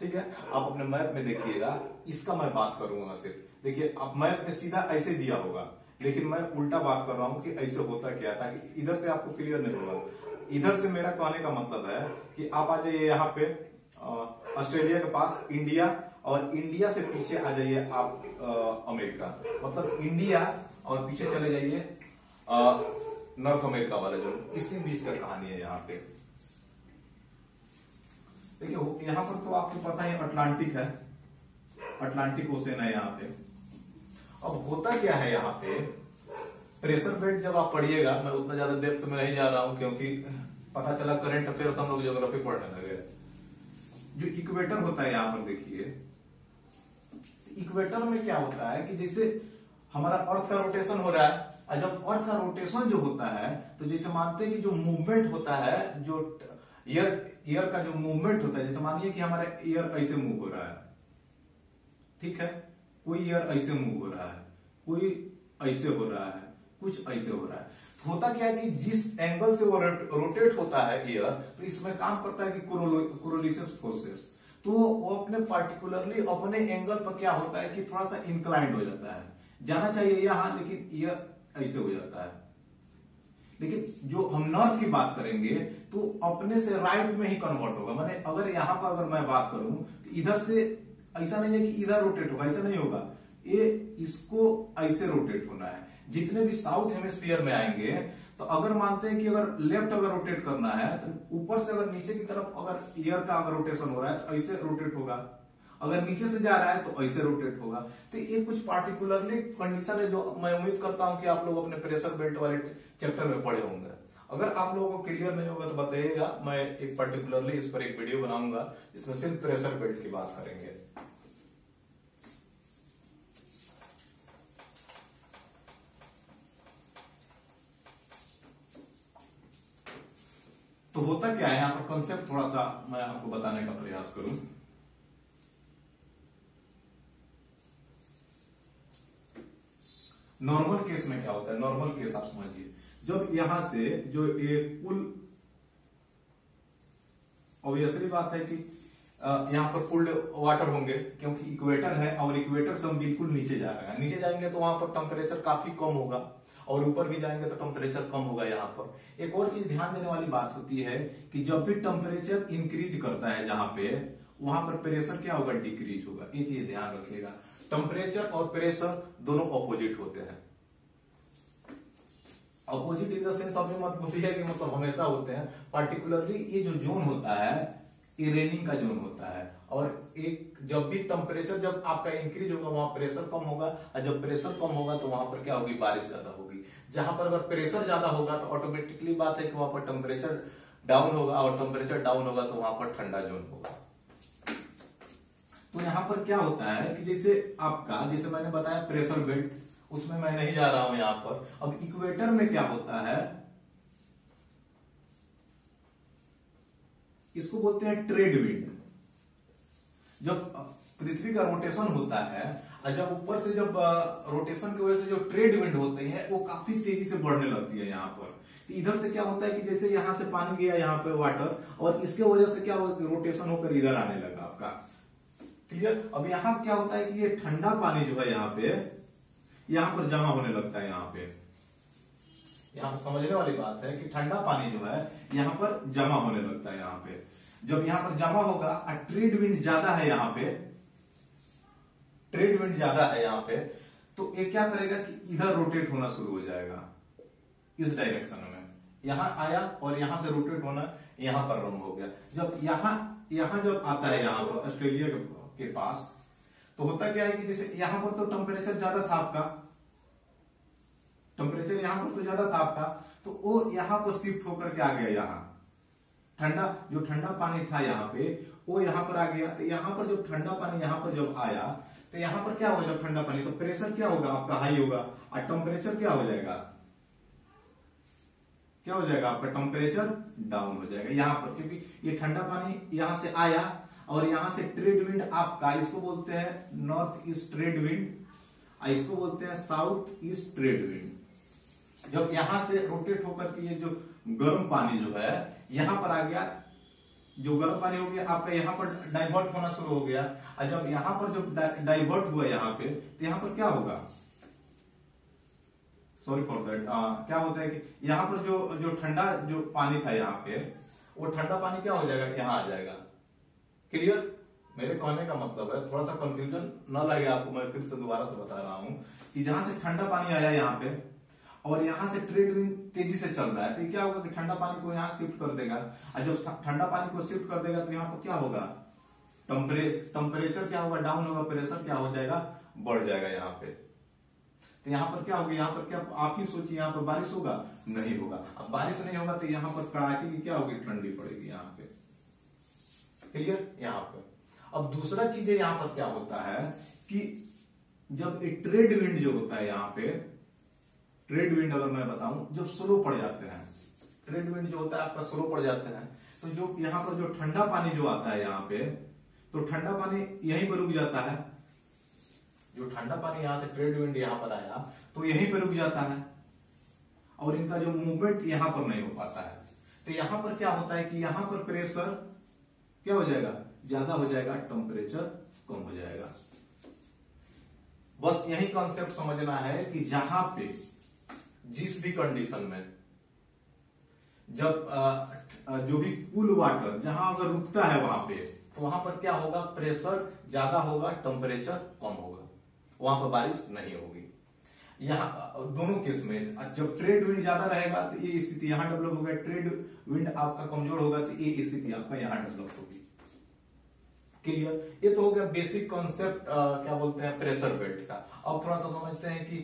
ठीक है। आप अपने मैप में देखिएगा, इसका मैं बात करूंगा सिर्फ। देखिए आप मैप में सीधा ऐसे दिया होगा, लेकिन मैं उल्टा बात कर रहा हूं कि ऐसे होता क्या, ताकि इधर से आपको क्लियर नहीं होगा। इधर से मेरा कहने का मतलब है कि आप आ जाइए यहाँ पे ऑस्ट्रेलिया के पास इंडिया, और इंडिया से पीछे आ जाइए आप अमेरिका, मतलब इंडिया और पीछे चले जाइए नॉर्थ अमेरिका वाला जो, इसी बीच का कहानी है यहाँ पे। देखिए यहाँ पर तो आपको पता है अटलांटिक है, अटलांटिक ओशन है यहाँ पे। अब होता क्या है यहाँ पे, प्रेशर बेल्ट जब आप पढ़िएगा, मैं उतना ज्यादा डेप्थ में नहीं जा रहा हूं क्योंकि पता चला करंट अफेयर्स हम लोग ज्योग्राफी पढ़ने लगे। जो इक्वेटर होता है यहाँ पर देखिए, इक्वेटर में क्या होता है कि जैसे हमारा अर्थ का रोटेशन हो रहा है, और जब अर्थ का रोटेशन जो होता है तो जैसे मानते हैं कि जो मूवमेंट होता है, जो एयर का जो मूवमेंट होता है, जैसे मानिए कि हमारा एयर ऐसे मूव हो रहा है, ठीक है, कोई एयर ऐसे मूव हो रहा है, कोई ऐसे हो रहा है, कुछ ऐसे हो रहा है। तो होता क्या है कि जिस एंगल से वो रोटेट होता है एयर, तो इसमें काम करता है कि कोरोलिसिस फोर्सेस, तो वो अपने पार्टिकुलरली अपने एंगल पर क्या होता है कि थोड़ा सा इंक्लाइंड हो जाता है, जाना चाहिए यहां लेकिन एयर ऐसे हो जाता है। लेकिन जो हम नॉर्थ की बात करेंगे तो अपने से राइट में ही कन्वर्ट होगा, माने अगर यहां पर अगर मैं बात करूं तो इधर से ऐसा नहीं है कि इधर रोटेट होगा, ऐसा नहीं होगा, ये इसको ऐसे रोटेट होना है। जितने भी साउथ हेमिस्फीयर में आएंगे तो अगर मानते हैं कि अगर लेफ्ट अगर रोटेट करना है तो ऊपर से अगर नीचे की तरफ अगर एयर का अगर रोटेशन हो रहा है तो ऐसे रोटेट होगा, अगर नीचे से जा रहा है तो ऐसे रोटेट होगा। तो ये कुछ पार्टिकुलरली कंडीशन है जो मैं उम्मीद करता हूं कि आप लोग अपने प्रेशर बेल्ट वाले चैप्टर में पढ़े होंगे। अगर आप लोगों को क्लियर नहीं होगा तो बताइएगा, मैं एक पर्टिकुलरली इस पर एक वीडियो बनाऊंगा जिसमें सिर्फ प्रेशर बेल्ट की बात करेंगे। तो होता क्या है यहाँ पर, कंसेप्ट थोड़ा सा मैं आपको बताने का प्रयास करूं। नॉर्मल केस में क्या होता है, नॉर्मल केस आप समझिए, जब यहां से जो एक पुल, ऑब्वियसली बात है कि यहां पर पुल्ड वाटर होंगे क्योंकि इक्वेटर है और इक्वेटर से हम बिल्कुल नीचे जा रहे हैं, नीचे जाएंगे तो वहां पर टेम्परेचर काफी कम होगा और ऊपर भी जाएंगे तो टेम्परेचर कम होगा। यहाँ पर एक और चीज ध्यान देने वाली बात होती है कि जब भी टेम्परेचर इंक्रीज करता है जहां पे, वहां पर प्रेशर क्या होगा, डिक्रीज होगा। ये चीज ध्यान रखिएगा, टेम्परेचर और प्रेशर दोनों ऑपोजिट होते हैं। ऑपोजिट इन द सेंस अभी मत बोलिए कि मतलब हमेशा होते हैं, पार्टिकुलरली ये जो जोन होता है ये रेनिंग का जोन होता है, और एक जब भी टेम्परेचर जब आपका इंक्रीज होगा वहां प्रेशर कम होगा, और जब प्रेशर कम होगा तो वहां पर क्या होगी, बारिश ज्यादा होगी। जहां पर अगर प्रेशर ज्यादा होगा तो ऑटोमेटिकली बात है कि वहां पर टेम्परेचर डाउन होगा, और टेम्परेचर डाउन होगा तो वहां पर ठंडा जोन होगा। तो यहां पर क्या होता है कि जैसे आपका, जैसे मैंने बताया प्रेशर बेल्ट, उसमें मैं नहीं जा रहा हूं यहां पर। अब इक्वेटर में क्या होता है, इसको बोलते हैं ट्रेड विंड। जब पृथ्वी का रोटेशन होता है और जब ऊपर से जब रोटेशन की वजह से जो ट्रेड विंड होते हैं वो काफी तेजी से बढ़ने लगती है यहाँ पर। तो इधर से क्या होता है कि जैसे यहां से पानी गया यहाँ पे वाटर, और इसके वजह से क्या रोटेशन होकर इधर आने लगा आपका, क्लियर। अब यहाँ क्या होता है कि ये ठंडा पानी जो है यहाँ पे, यहाँ पर जमा होने लगता है। यहाँ पे समझने वाली बात है कि ठंडा पानी जो है यहाँ पर जमा होने लगता है। यहाँ पे जब यहाँ पर जमा होगा और ट्रेड विंड ज्यादा है यहाँ पे, ट्रेड विंड ज्यादा है यहाँ पे, तो ये क्या करेगा कि इधर रोटेट होना शुरू हो जाएगा इस डायरेक्शन में। यहां आया और यहां से रोटेट होना यहां पर रन हो गया। जब यहां जब आता है यहाँ पर ऑस्ट्रेलिया के पास, तो होता क्या है कि जैसे यहां पर तो टेम्परेचर ज्यादा था आपका, टेम्परेचर यहां पर तो ज्यादा था आपका, तो वो यहां पर शिफ्ट होकर के आ गया। यहाँ ठंडा, जो ठंडा पानी था यहाँ पे वो यहां पर आ गया। तो यहां पर जब ठंडा पानी यहाँ पर जब आया तो यहां पर क्या होगा, जब ठंडा पानी, तो प्रेशर क्या होगा आपका, हाई होगा, और टेम्परेचर क्या हो जाएगा, क्या हो जाएगा आपका, टेम्परेचर डाउन हो जाएगा यहाँ पर। क्योंकि ये ठंडा पानी यहां से आया और यहां से ट्रेड विंड आपका, इसको बोलते हैं नॉर्थ ईस्ट ट्रेड विंड, इसको बोलते हैं साउथ ईस्ट ट्रेड विंड। जब यहां से रोटेट होकर के ये जो गर्म पानी जो है यहां पर आ गया, जो गर्म पानी हो गया आपका यहाँ पर डाइवर्ट होना शुरू हो गया, और जब यहाँ पर जब डाइवर्ट हुआ यहाँ पे, तो यहाँ पर क्या होगा, सॉरी फॉर दैट, क्या होता है कि यहाँ पर जो ठंडा जो पानी था यहाँ पे, वो ठंडा पानी क्या हो जाएगा, यहाँ आ जाएगा। क्लियर, मेरे कहने का मतलब है, थोड़ा सा कंफ्यूजन न लगे आपको, मैं फिर से दोबारा से बता रहा हूं कि जहां से ठंडा पानी आया यहाँ पे और यहाँ से ट्रेड विंड तेजी से चल रहा है, तो क्या होगा कि ठंडा पानी को यहाँ शिफ्ट कर देगा, और जब ठंडा पानी को शिफ्ट कर देगा तो यहाँ पर क्या होगा, टेम्परेचर क्या होगा, डाउन होगा, प्रेशर क्या हो जाएगा, बढ़ जाएगा यहाँ पे। तो यहाँ पर क्या होगा, यहाँ पर क्या आप ही सोचिए, यहाँ पर बारिश होगा, नहीं होगा। अब बारिश नहीं होगा तो यहाँ पर कड़ाके की क्या होगी, ठंडी पड़ेगी यहाँ पे। क्लियर यहाँ पे। अब दूसरा चीज यहाँ पर क्या होता है कि जब एक ट्रेड विंड जो होता है यहाँ पे, ट्रेड विंड अगर मैं बताऊं जब स्लो पड़ जाते हैं, ट्रेड विंड जो होता है आपका स्लो पड़ जाते हैं, तो जो यहाँ पर जो ठंडा पानी जो आता है यहाँ पे, तो ठंडा पानी यहीं पर रुक जाता है। जो ठंडा पानी यहाँ से ट्रेड विंड यहाँ पर आया तो यहीं पर रुक जाता है और इनका जो मूवमेंट यहाँ पर नहीं हो पाता है। तो यहाँ पर क्या होता है कि यहाँ पर प्रेशर क्या हो जाएगा, ज्यादा हो जाएगा, टेम्परेचर कम हो जाएगा। बस यही कॉन्सेप्ट समझना है कि जहां पे जिस भी कंडीशन में जब जो भी कूल वाटर जहां अगर रुकता है वहां पे, तो वहां पर क्या होगा, प्रेशर ज्यादा होगा, टेम्परेचर कम होगा, वहां पर बारिश नहीं होगी। यहाँ दोनों केस में जब ट्रेड विंड ज्यादा रहेगा तो ये स्थिति यहां डेवलप होगा, ट्रेड विंड आपका कमजोर होगा तो ये स्थिति आपका यहां डेवलप होगी। क्लियर। ये तो हो गया बेसिक कॉन्सेप्ट क्या बोलते हैं, प्रेशर बेल्ट का। अब थोड़ा सा समझते हैं कि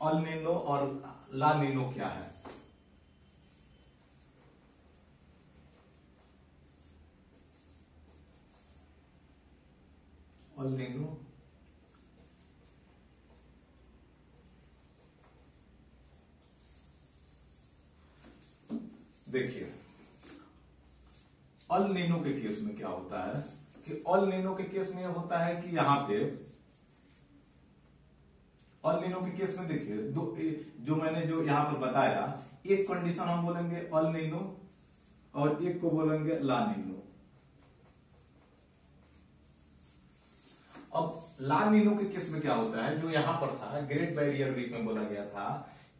अल नीनो और ला नीनो क्या है। अल नीनो देखिए, अल नीनो के केस में क्या होता है कि अल नीनो के केस में होता है कि यहां पे अल नीनो के केस में देखिए दो, जो मैंने जो यहां पर बताया, एक कंडीशन हम बोलेंगे अल नीनो और एक को बोलेंगे ला नीनो। अब ला नीनो के केस में क्या होता है, जो यहां पर था ग्रेट बैरियर रीफ में बोला गया था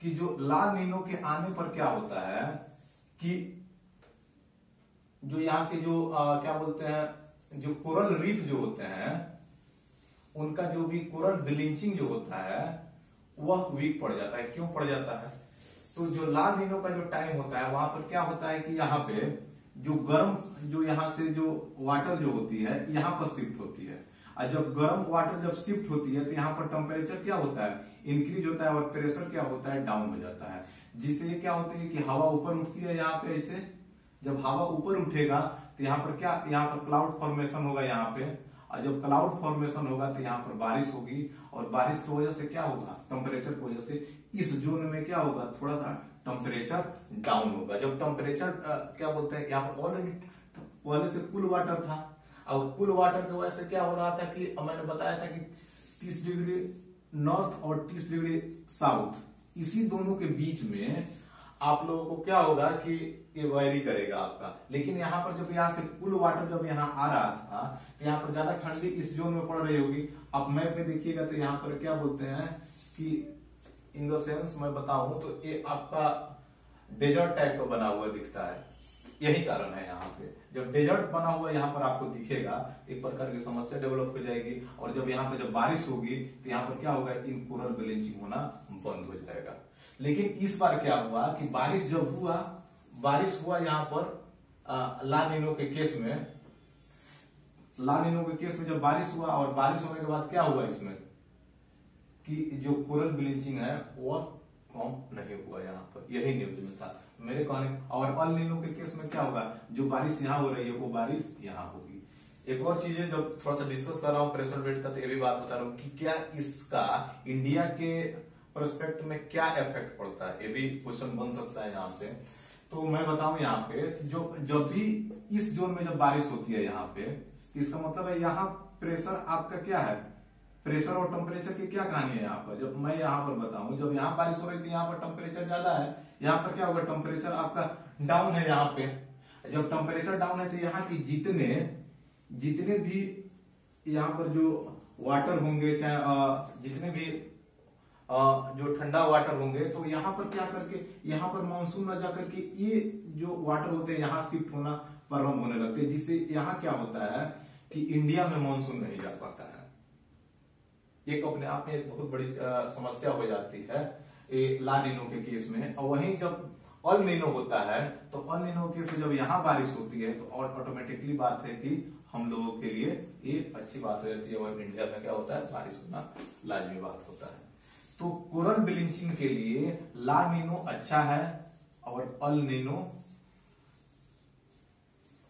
कि जो ला नीनो के आने पर क्या होता है कि जो यहाँ के जो क्या बोलते हैं, जो कोरल रीफ जो होते हैं उनका जो भी कोरल ब्लीचिंग जो होता है वह वीक पड़ जाता है। क्यों पड़ जाता है, तो जो ला नीनो का जो टाइम होता है वहां पर क्या होता है कि यहाँ पे जो गर्म जो यहाँ से जो वाटर जो होती है यहाँ पर शिफ्ट होती है, और जब गर्म वाटर जब शिफ्ट होती है तो यहाँ पर टेम्परेचर क्या होता है, इंक्रीज होता है, और प्रेशर क्या होता है, डाउन हो जाता है। जिससे क्या होती है कि हवा ऊपर उठती है यहाँ पे, ऐसे जब हवा ऊपर उठेगा तो यहाँ पर क्या, यहाँ पर क्लाउड फॉर्मेशन होगा यहाँ पे, और जब क्लाउड फॉर्मेशन होगा तो यहाँ पर बारिश होगी, और बारिश की वजह से क्या होगा, टेम्परेचर की वजह से इस जोन में क्या होगा, थोड़ा सा टेम्परेचर डाउन होगा। जब टेम्परेचर क्या बोलते हैं, यहाँ पर ऑलरेडी पहले से कूल वाटर था, अब कूल वाटर की वजह से क्या हो रहा था कि मैंने बताया था कि 30 डिग्री नॉर्थ और 30 डिग्री साउथ, इसी दोनों के बीच में आप लोगों को क्या होगा कि ये वैरी करेगा आपका। लेकिन यहाँ पर जब यहाँ से कूल वाटर जब यहाँ आ रहा था तो यहाँ पर ज्यादा ठंडी इस जोन में पड़ रही होगी। अब मैप में देखिएगा तो यहाँ पर क्या बोलते हैं कि इन द सेंस मैं बताऊं तो ये आपका डेजर्ट टाइप का बना हुआ दिखता है, यही कारण है। यहाँ पे जब डेजर्ट बना हुआ यहाँ पर आपको दिखेगा एक प्रकार की समस्या डेवलप हो जाएगी, और जब यहाँ पे जब बारिश होगी तो यहाँ पर क्या होगा, इन कोरल ब्लीचिंग होना बंद हो जाएगा। लेकिन इस बार क्या हुआ कि बारिश जब हुआ, बारिश हुआ यहाँ पर ला नीनो के केस में, ला नीनो के केस में जब बारिश हुआ, और बारिश होने के बाद क्या हुआ इसमें कि जो कोरल ब्लीचिंग है वह कम नहीं हुआ यहाँ पर, यही न्यूज में था मेरे कहने। और अल नीनो के केस में क्या होगा, जो बारिश यहाँ हो रही है वो बारिश यहाँ होगी। एक और चीज है जब थोड़ा सा डिस्कस कर रहा हूँ प्रेशर बेल्ट का, तो ये भी बात बता रहा हूँ कि क्या इसका इंडिया के पर्सपेक्ट में क्या इफेक्ट पड़ता है, ये भी क्वेश्चन बन सकता है यहाँ पे। तो मैं बताऊं यहाँ पे, जो जब भी इस जोन में जब बारिश होती है यहाँ पे, इसका मतलब है यहाँ प्रेशर आपका क्या है, प्रेशर और टेम्परेचर की क्या कहानी है यहाँ पर। जब मैं यहाँ पर बताऊं, जब यहाँ बारिश हो रही थी यहाँ पर टेम्परेचर ज्यादा है, यहाँ पर क्या होगा, टेम्परेचर आपका डाउन है यहाँ पे। जब टेम्परेचर डाउन है तो यहाँ की जितने भी यहाँ पर जो वाटर होंगे, चाहे जितने भी जो ठंडा वाटर होंगे, तो यहाँ पर क्या करके, यहाँ पर मानसून न जाकर के ये जो वाटर होते हैं यहाँ शिफ्ट होना प्रारंभ होने लगते हैं, जिससे यहाँ क्या होता है कि इंडिया में मानसून नहीं जा पाता है। एक अपने आप में एक बहुत बड़ी समस्या हो जाती है ला नीनो के केस में। और वहीं जब अल नीनो होता है तो अल नीनो के केस में जब यहाँ बारिश होती है तो ऑटोमेटिकली बात है कि हम लोगों के लिए ये अच्छी बात हो जाती है, और इंडिया में क्या होता है, बारिश होना लाजमी बात होता है। तो कोरल ब्लीचिंग के लिए ला नीनो अच्छा है और अल नीनो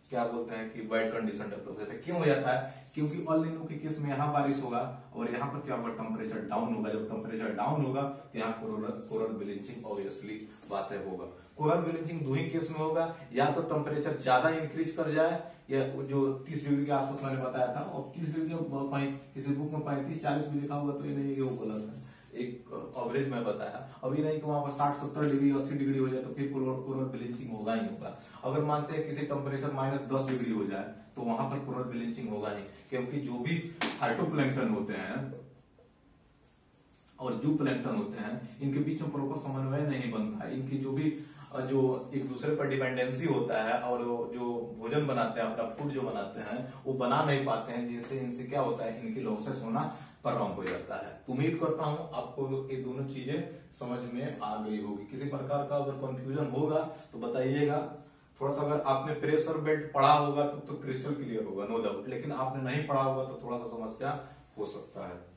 क्या बोलते हैं कि बैड कंडीशन डेवलप हो जाता है। क्यों हो जाता है? क्योंकि अल नीनो के केस में यहाँ बारिश होगा और यहाँ पर क्या होगा, टेम्परेचर डाउन होगा। जब टेम्परेचर डाउन होगा तो यहाँ कोरल ब्लीचिंग ऑब्वियसली बातें होगा। कोरल ब्लीचिंग दो ही केस में होगा, या तो टेम्परेचर ज्यादा इंक्रीज कर जाए, या जो 30 डिग्री के आसपास मैंने बताया था, और 30 डिग्री किसी बुक में 35-40 भी लिखा होगा तो ये नहीं, ये वो गलत है, एक एवरेज में बताया। अभी नहीं कि वहां पर 60-70 डिग्री 80 डिग्री हो जाए तो फिर कोरल ब्लीचिंग होगा ही होगा। अगर मानते हैं किसी टेम्परेचर -10 डिग्री हो जाए तो वहां पर कोरल ब्लीचिंग होगा नहीं, क्योंकि जो भी फाइटोप्लैंक्टन होते हैं और जू प्लैंक्टन होते हैं, इनके बीच में प्रॉपर समन्वय नहीं बनता है। इनकी जो भी जो एक दूसरे पर डिपेंडेंसी होता है और जो भोजन बनाते हैं, अपना फूड जो बनाते हैं, वो बना नहीं पाते हैं, जिनसे इनसे क्या होता है, इनकी लॉसेस होना प्रारंभ हो जाता है। उम्मीद करता हूं आपको ये दोनों चीजें समझ में आ गई होगी। किसी प्रकार का अगर कंफ्यूजन होगा तो बताइएगा। थोड़ा सा अगर आपने प्रेशर बेल्ट पढ़ा होगा तो क्रिस्टल क्लियर होगा, नो डाउट, लेकिन आपने नहीं पढ़ा होगा तो थोड़ा सा समस्या हो सकता है।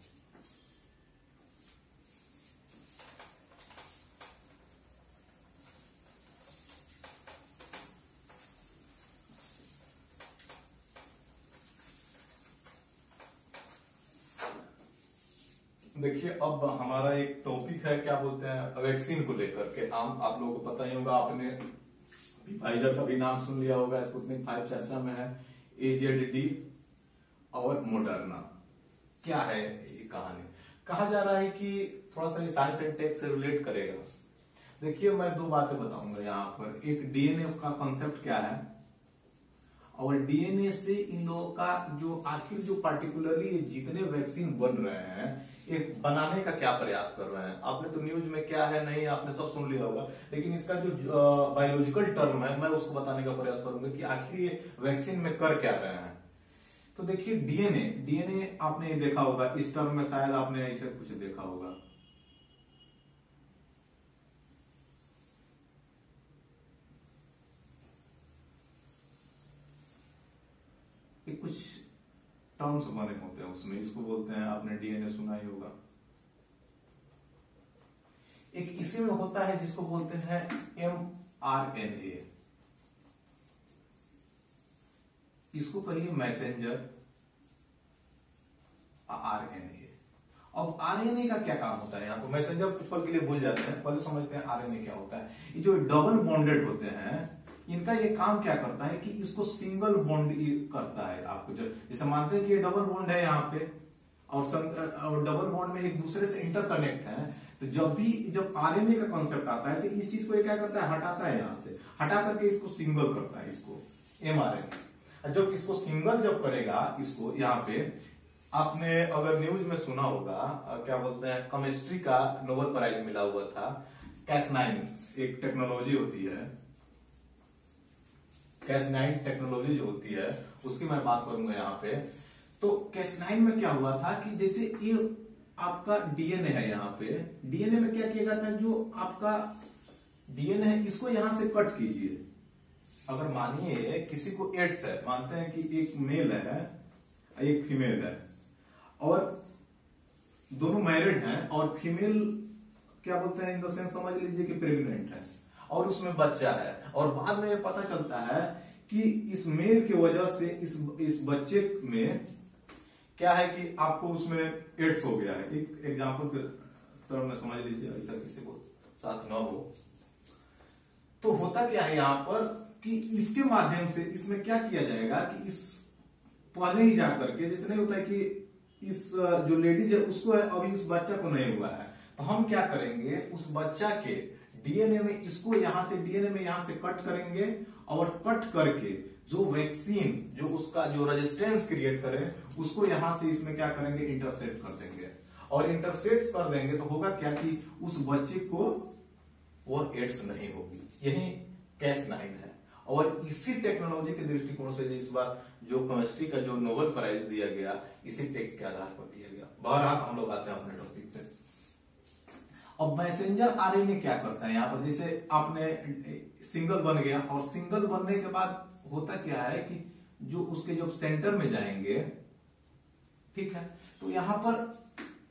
देखिए, अब हमारा एक टॉपिक है, क्या बोलते हैं, वैक्सीन को लेकर के। आप लोगों को पता ही होगा, आपने फाइजर का भी नाम सुन लिया होगा, स्पुतनिक 5 चर्चा में है, AZD और मोडर्ना। क्या है ये कहानी? कहा जा रहा है कि थोड़ा सा साइंस एंड टेक से रिलेट करेगा। देखिए, मैं दो बातें बताऊंगा यहाँ पर। एक, डीएनए का कॉन्सेप्ट क्या है, और डीएनए से इन लोगों का जो आखिर जो पार्टिकुलरली जितने वैक्सीन बन रहे हैं, एक बनाने का क्या प्रयास कर रहे हैं। आपने तो न्यूज में क्या है नहीं आपने सब सुन लिया होगा, लेकिन इसका जो बायोलॉजिकल टर्म है मैं उसको बताने का प्रयास करूंगा कि आखिर ये वैक्सीन में कर क्या रहे हैं। तो देखिए, डीएनए आपने देखा होगा, इस टर्म में शायद आपने ऐसे कुछ देखा होगा। कुछ टर्म्स बने होते हैं उसमें, इसको बोलते हैं, आपने डीएनए सुना ही होगा। एक इसी में होता है जिसको बोलते हैं mRNA, इसको कहिए मैसेंजर आरएनए। अब आरएनए का क्या काम होता है? यहाँ पर मैसेंजर कुछ पल के लिए भूल जाते हैं, पहले समझते हैं आरएनए क्या होता है। ये जो डबल बॉन्डेड होते हैं, इनका ये काम क्या करता है कि इसको सिंगल बॉन्ड करता है। आपको जो जैसे मानते हैं कि ये डबल बॉन्ड है यहाँ पे, और डबल बॉन्ड में एक दूसरे से इंटरकनेक्ट है, तो जब आरएनए का कॉन्सेप्ट आता है तो इस चीज को ये क्या करता है, हटाता है, यहाँ से हटा करके इसको सिंगल करता है, इसको mRNA। जब इसको सिंगल जब करेगा, इसको यहाँ पे आपने अगर न्यूज में सुना होगा, क्या बोलते हैं, केमिस्ट्री का नोबेल प्राइज मिला हुआ था, Cas9 एक टेक्नोलॉजी होती है, Cas9 टेक्नोलॉजी जो होती है उसकी मैं बात करूंगा यहाँ पे। तो Cas9 में क्या हुआ था कि जैसे ये आपका डीएनए है, यहाँ पे डीएनए में क्या किया जाता है, जो आपका डीएनए है इसको यहां से कट कीजिए। अगर मानिए किसी को एड्स है, मानते हैं कि एक मेल है एक फीमेल है, और दोनों मैरिड हैं, और फीमेल क्या बोलते हैं, इन द सेंस समझ लीजिए कि प्रेग्नेंट है, और उसमें बच्चा है, और बाद में पता चलता है कि इस मेल की वजह से इस बच्चे में क्या है कि आपको उसमें एड्स हो गया है। एक एग्जांपल के तरह में समझ लीजिए, ऐसा किसी को साथ न हो। तो होता क्या है यहाँ पर कि इसके माध्यम से इसमें क्या किया जाएगा कि इस पहले ही जाकर के, जैसे नहीं होता है कि इस जो लेडीज है उसको है, अभी इस बच्चा को नहीं हुआ है, तो हम क्या करेंगे, उस बच्चा के डीएनए में इसको यहां से डीएनए में यहां से कट करेंगे, और कट करके जो वैक्सीन जो उसका जो रेजिस्टेंस क्रिएट करे उसको यहां से इसमें क्या करेंगे, इंटरसेप्ट कर देंगे। और इंटरसेप्ट कर देंगे तो होगा क्या कि उस बच्चे को वो एड्स नहीं होगी। यही Cas9 है, और इसी टेक्नोलॉजी के दृष्टिकोण से इस बार जो केमिस्ट्री का जो नोबेल प्राइज दिया गया, इसी टेक के आधार पर दिया गया। बहरहाल हम लोग आते हैं अपने टॉपिक पे। अब मैसेंजर आरएनए क्या करता है यहाँ पर, जैसे आपने सिंगल बन गया, और सिंगल बनने के बाद होता क्या है कि जो उसके जब सेंटर में जाएंगे, ठीक है, तो यहां पर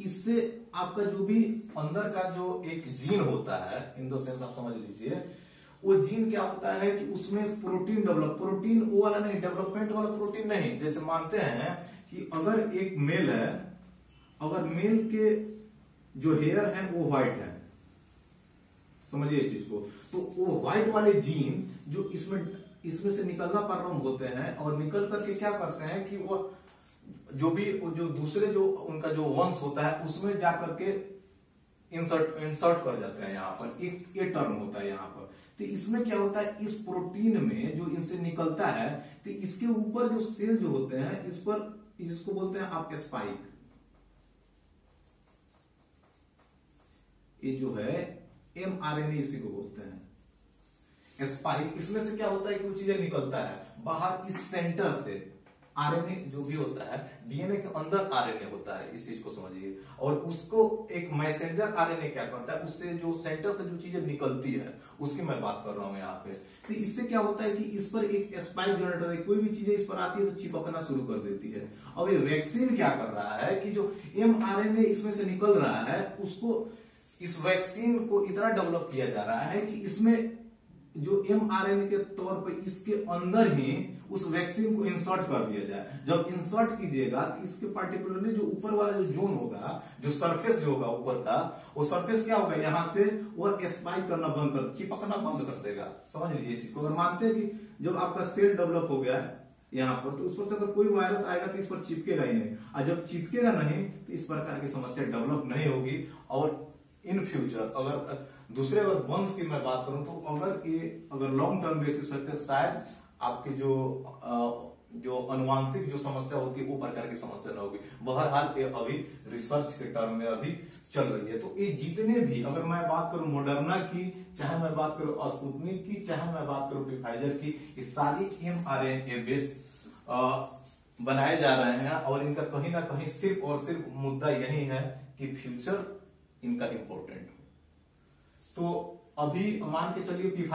इससे आपका जो भी अंदर का जो एक जीन होता है, इन द सेंस आप समझ लीजिए, वो जीन क्या होता है कि उसमें प्रोटीन डेवलप, प्रोटीन वो वाला नहीं, डेवलपमेंट वाला प्रोटीन नहीं। जैसे मानते हैं कि अगर एक मेल है, अगर मेल के जो हेयर है वो व्हाइट है, समझिए इस चीज को, तो वो व्हाइट वाले जीन जो इसमें से निकलना प्रारंभ होते हैं और निकल करके क्या करते हैं कि वो जो दूसरे जो उनका जो वंश होता है उसमें जाकर के इंसर्ट कर जाते हैं। यहाँ पर एक ये टर्म होता है यहाँ पर। तो इसमें क्या होता है, इस प्रोटीन में जो इनसे निकलता है, तो इसके ऊपर जो सेल जो होते हैं, इस पर इसको बोलते हैं आप स्पाइक। ये जो है mRNA इसी को बोलते हैं स्पाइक। इसमें से क्या होता है कि वो चीजें निकलता है बाहर, इस सेंटर से आरएनए जो भी होता है, डीएनए के अंदर आरएनए होता है, इस चीज को समझिए। और उसको एक मैसेंजर आरएनए क्या करता है, उससे जो सेंटर से जो चीजें निकलती है उसकी मैं बात कर रहा हूं यहाँ पे। तो इससे क्या होता है कि इस पर एक स्पाइक जनरेटर है, कोई भी चीजें इस पर आती है तो चिपकना शुरू कर देती है। अब ये वैक्सीन क्या कर रहा है कि जो mRNA इसमें से निकल रहा है, उसको इस वैक्सीन को इतना डेवलप किया जा रहा है कि इसमें जो mRNA के तौर पे इसके अंदर ही उस वैक्सीन को इंसर्ट कर दिया जाए। जब इंसर्ट कीजिएगा तो इसके पार्टिकुलरली जो ऊपर वाला जो जोन होगा, जो सरफेस जो होगा ऊपर का, वो सरफेस क्या होगा, यहां से वो स्पाइक करना बंद कर, चिपकना बंद कर देगा। समझ लीजिए इस चीज को। अगर मानते हैं कि जब आपका सेल डेवलप हो गया है यहाँ पर, तो उस पर से अगर कोई वायरस आएगा तो इस पर चिपकेगा ही नहीं, और जब चिपकेगा नहीं तो इस प्रकार की समस्या डेवलप नहीं होगी। और इन फ्यूचर अगर दूसरे अगर वंश की मैं बात करूं, तो अगर लॉन्ग टर्म बेसिस है तो शायद आपकी जो अनुवांशिक जो समस्या होती है वो प्रकार की समस्या ना होगी। बहरहाल ये अभी रिसर्च के टर्म में अभी चल रही है। तो ये जितने भी, अगर मैं बात करूं मॉडर्ना की, चाहे मैं बात करूं स्पुतनिक की, चाहे मैं बात करूं फाइजर की, ये सारी mRNA बेस बनाए जा रहे हैं। और इनका कहीं ना कहीं सिर्फ और सिर्फ मुद्दा यही है कि फ्यूचर इनका इंपॉर्टेंट हो। तो अभी मान के चलिए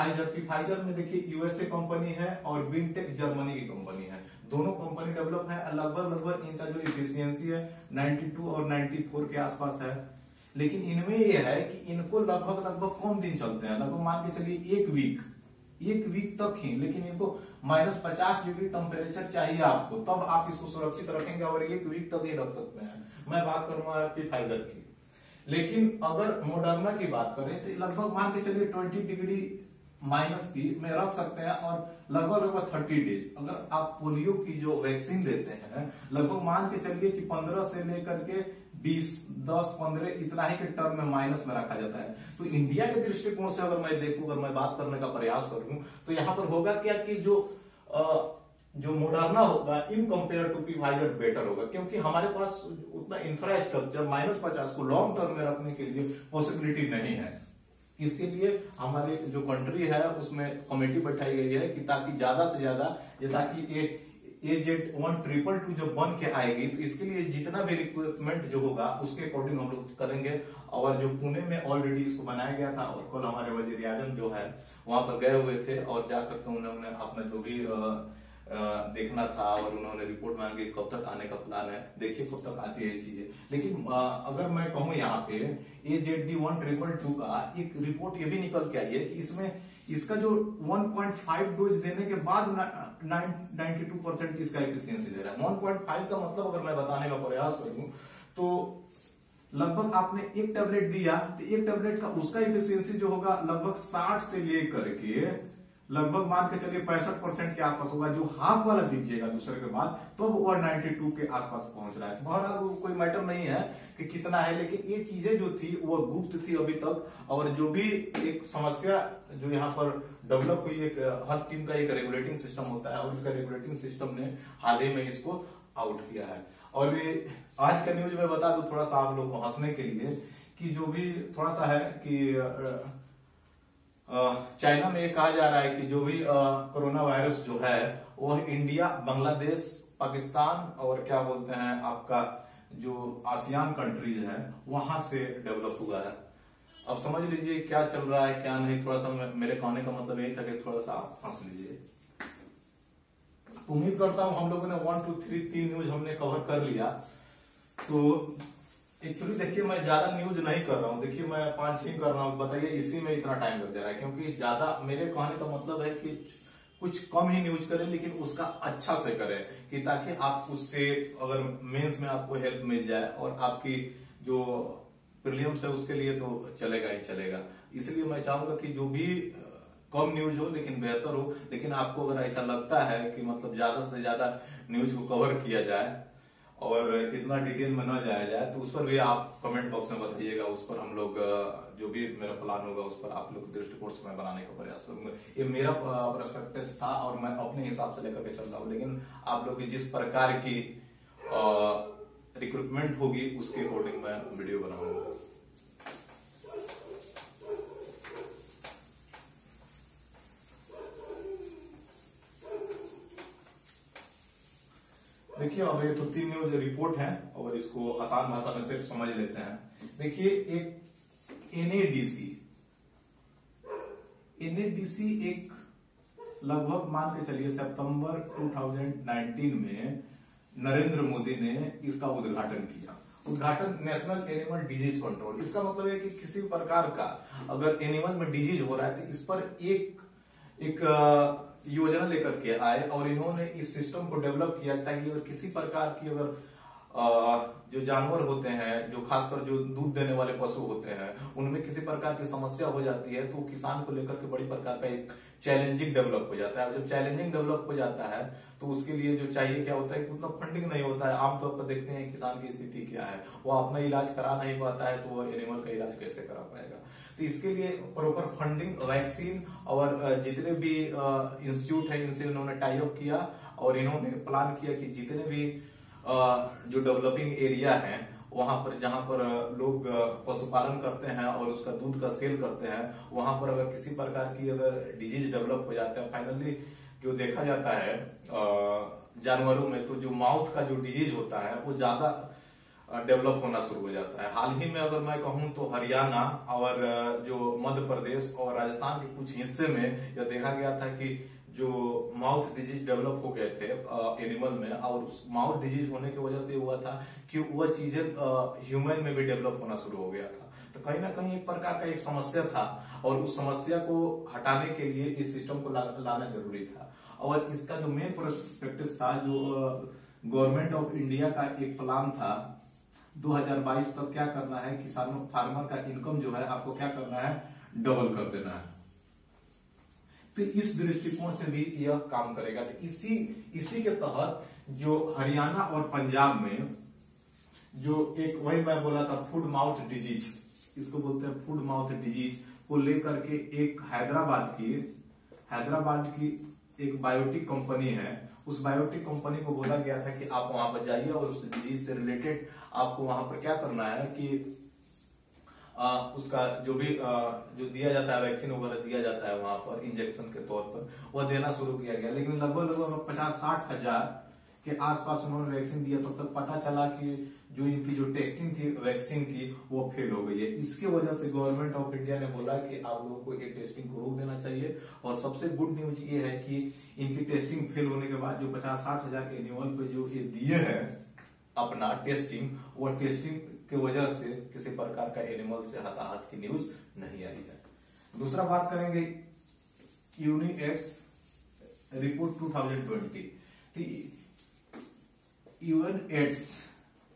फाइजर में देखिए यूएसए कंपनी है और बिनटेक जर्मनी की कंपनी है। दोनों कंपनी डेवलप है। लगभग इनका जो इफिशियंसी है 92 और 94 के आसपास है। लेकिन इनमें यह है कि इनको लगभग कम दिन चलते हैं, लगभग मान के चलिए एक वीक तक ही। लेकिन इनको -50 डिग्री टेम्परेचर चाहिए आपको, तब आप इसको सुरक्षित रखेंगे और एक वीक तक ही रख सकते हैं। मैं बात करूंगा आपकी फाइजर की। लेकिन अगर मॉडर्ना की बात करें तो लगभग मान के चलिए 20 डिग्री माइनस की में रख सकते हैं और लगभग 30 डेज। अगर आप पोलियो की जो वैक्सीन देते हैं, लगभग मान के चलिए कि 15 से लेकर के 20, 10, 15 इतना ही के टर्म में माइनस में रखा जाता है। तो इंडिया के दृष्टिकोण से अगर मैं देखूं, अगर मैं बात करने का प्रयास करूं, तो यहां पर होगा क्या कि जो मॉडर्ना होगा in compare to Pfizer better होगा, क्योंकि हमारे पास उतना इंफ्रास्ट्रक्चर -50 को लॉन्ग टर्म में रखने के लिए पॉसिबिलिटी नहीं है। इसके लिए हमारे जो कंट्री है उसमें कमेटी बैठाई गई है कि ताकि ज्यादा से ज्यादा ताकि AZ-122 जो बन के आएगी, तो इसके लिए जितना भी रिक्वायरमेंट जो होगा उसके अकॉर्डिंग हम लोग करेंगे। और जो पुणे में ऑलरेडी इसको बनाया गया था और कल हमारे वजीर आजम जो है वहां पर गए हुए थे और जाकर के उन्होंने अपना जो भी देखना था और उन्होंने रिपोर्ट मांगी कब तक आने का प्लान है। देखिए कब तक आती है ये चीजें। लेकिन अगर मैं कहूं यहाँ पे AZ-122 का एक रिपोर्ट ये भी निकल के आई है कि इसमें इसका जो 1.5 डोज देने के बाद 92% इसका एफिशिएंसी दे रहा है। 1.5 का मतलब अगर मैं बताने का प्रयास करूं तो लगभग आपने एक टैबलेट दिया तो एक टैबलेट का उसका एफिशिएंसी जो होगा लगभग 60 से लेकर के लगभग मान के चलिए 65% के आसपास होगा। जो हाफ वाला दीजिएगा दूसरे के बाद तो वो 92 के आसपास पहुंच रहा है। बहरहाल वो कोई मैटर नहीं है कि कितना है, लेकिन ये चीजें जो थी वो गुप्त थी अभी तक। और जो भी एक समस्या जो यहाँ पर डेवलप हुई, एक हर टीम का एक रेगुलेटिंग सिस्टम होता है और इसका रेगुलेटिंग सिस्टम ने हाल ही में इसको आउट किया है। और आज का न्यूज में बता दो थोड़ा सा आप लोग को हंसने के लिए कि जो भी थोड़ा सा है कि चाइना में ये कहा जा रहा है कि जो भी कोरोना वायरस जो है वह इंडिया, बांग्लादेश, पाकिस्तान और क्या बोलते हैं आपका जो आसियान कंट्रीज है वहां से डेवलप हुआ है। अब समझ लीजिए क्या चल रहा है क्या नहीं। थोड़ा सा मेरे कहने का मतलब यही था कि थोड़ा सा आप हंस लीजिए। उम्मीद करता हूं हम लोगों ने 1, 2, 3 न्यूज हमने कवर कर लिया। तो एक्चुअली देखिए मैं ज्यादा न्यूज नहीं कर रहा हूँ, देखिए मैं 5-6 कर रहा हूँ, बताइए इसी में इतना टाइम लग जा रहा है। क्योंकि ज्यादा मेरे कहने का मतलब है कि कुछ कम ही न्यूज करें लेकिन उसका अच्छा से करें, कि ताकि आप उससे अगर मेंस में आपको हेल्प मिल जाए, और आपकी जो प्रीलिम्स है उसके लिए तो चलेगा ही चलेगा। इसलिए मैं चाहूंगा कि जो भी कम न्यूज हो लेकिन बेहतर हो। लेकिन आपको अगर ऐसा लगता है कि मतलब ज्यादा से ज्यादा न्यूज को कवर किया जाए और इतना डिटेल में न जाया जाए, तो उस पर भी आप कमेंट बॉक्स में बताइएगा। उस पर हम लोग जो भी मेरा प्लान होगा उस पर आप लोग के दृष्टिकोण से मैं बनाने का प्रयास करूंगा। ये मेरा पर्सपेक्टिव था और मैं अपने हिसाब से लेकर के चल रहा हूँ, लेकिन आप लोग की जिस प्रकार की रिक्रूटमेंट होगी उसके अकॉर्डिंग मैं वीडियो बनाऊंगा। देखिए अब ये तो 3 न्यूज रिपोर्ट है और इसको आसान भाषा में सिर्फ समझ लेते हैं। देखिए एक एनएडीसी एक लगभग मान के चलिए सितंबर 2019 में नरेंद्र मोदी ने इसका उद्घाटन किया। उद्घाटन नेशनल एनिमल डिजीज कंट्रोल, इसका मतलब है कि किसी प्रकार का अगर एनिमल में डिजीज हो रहा है तो इस पर एक योजना लेकर के आए और इन्होंने इस सिस्टम को डेवलप किया ताकि अगर किसी प्रकार की अगर जो जानवर होते हैं, जो खासकर जो दूध देने वाले पशु होते हैं, उनमें किसी प्रकार की समस्या हो जाती है तो किसान को लेकर के बड़ी प्रकार का एक चैलेंजिंग डेवलप हो जाता है। जब चैलेंजिंग डेवलप हो जाता है तो उसके लिए जो चाहिए क्या होता है कि उतना फंडिंग नहीं होता है। आमतौर पर देखते हैं किसान की स्थिति क्या है, वो अपना इलाज करा नहीं पाता है तो वो एनिमल का इलाज कैसे करा पाएगा। तो इसके लिए प्रॉपर फंडिंग, वैक्सीन और जितने भी इंस्टीट्यूट है इनसे उन्होंने टाई अप किया और इन्होंने प्लान किया कि जितने भी जो डेवलपिंग एरिया है वहां पर जहां पर लोग पशुपालन करते हैं और उसका दूध का सेल करते हैं, वहां पर अगर किसी प्रकार की अगर डिजीज डेवलप हो जाता है, फाइनली जो देखा जाता है जानवरों में, तो जो माउथ का जो डिजीज होता है वो ज्यादा डेवलप होना शुरू हो जाता है। हाल ही में अगर मैं कहूं तो हरियाणा और जो मध्य प्रदेश और राजस्थान के कुछ हिस्से में यह देखा गया था कि जो माउथ डिजीज डेवलप हो गए थे एनिमल में, और उस माउथ डिजीज होने की वजह से हुआ था कि वह चीजें ह्यूमन में भी डेवलप होना शुरू हो गया था। तो कहीं ना कहीं एक प्रकार का एक समस्या था और उस समस्या को हटाने के लिए इस सिस्टम को लाना जरूरी था। और इसका जो मेन प्रोस्पेक्टिव था, जो गवर्नमेंट ऑफ इंडिया का एक प्लान था 2022 तक क्या करना है, किसानों फार्मर का इनकम जो है आपको क्या करना है, डबल कर देना है। तो इस दृष्टिकोण से भी यह काम करेगा। तो इसी के तहत जो हरियाणा और पंजाब में जो एक वही मैं बोला था फूड माउथ डिजीज, इसको बोलते हैं फूड माउथ डिजीज को लेकर के एक हैदराबाद की एक बायोटिक कंपनी है, उस बायोटिक कंपनी को बोला गया था कि आप वहां पर जाइए और उस डिजीज से रिलेटेड आपको वहां पर क्या करना है कि उसका जो भी जो दिया जाता है वैक्सीन वगैरह दिया जाता है वहां पर इंजेक्शन के तौर पर, वह देना शुरू किया गया। लेकिन लगभग 50-60 हजार के आसपास उन्होंने वैक्सीन दिया, तब तक पता चला कि जो इनकी जो टेस्टिंग थी वैक्सीन की वो फेल हो गई है। इसके वजह से गवर्नमेंट ऑफ इंडिया ने बोला कि आप लोगों को ये टेस्टिंग को रोक देना चाहिए। और सबसे गुड न्यूज ये है कि इनकी टेस्टिंग फेल होने के बाद जो 50-60 हजार एनिमल पे जो ये दिए हैं अपना टेस्टिंग, वो टेस्टिंग की वजह से किसी प्रकार का एनिमल से हताहत की न्यूज नहीं आई है। दूसरा बात करेंगे यूनिएड्स रिपोर्ट 2020। यूनिएड्स,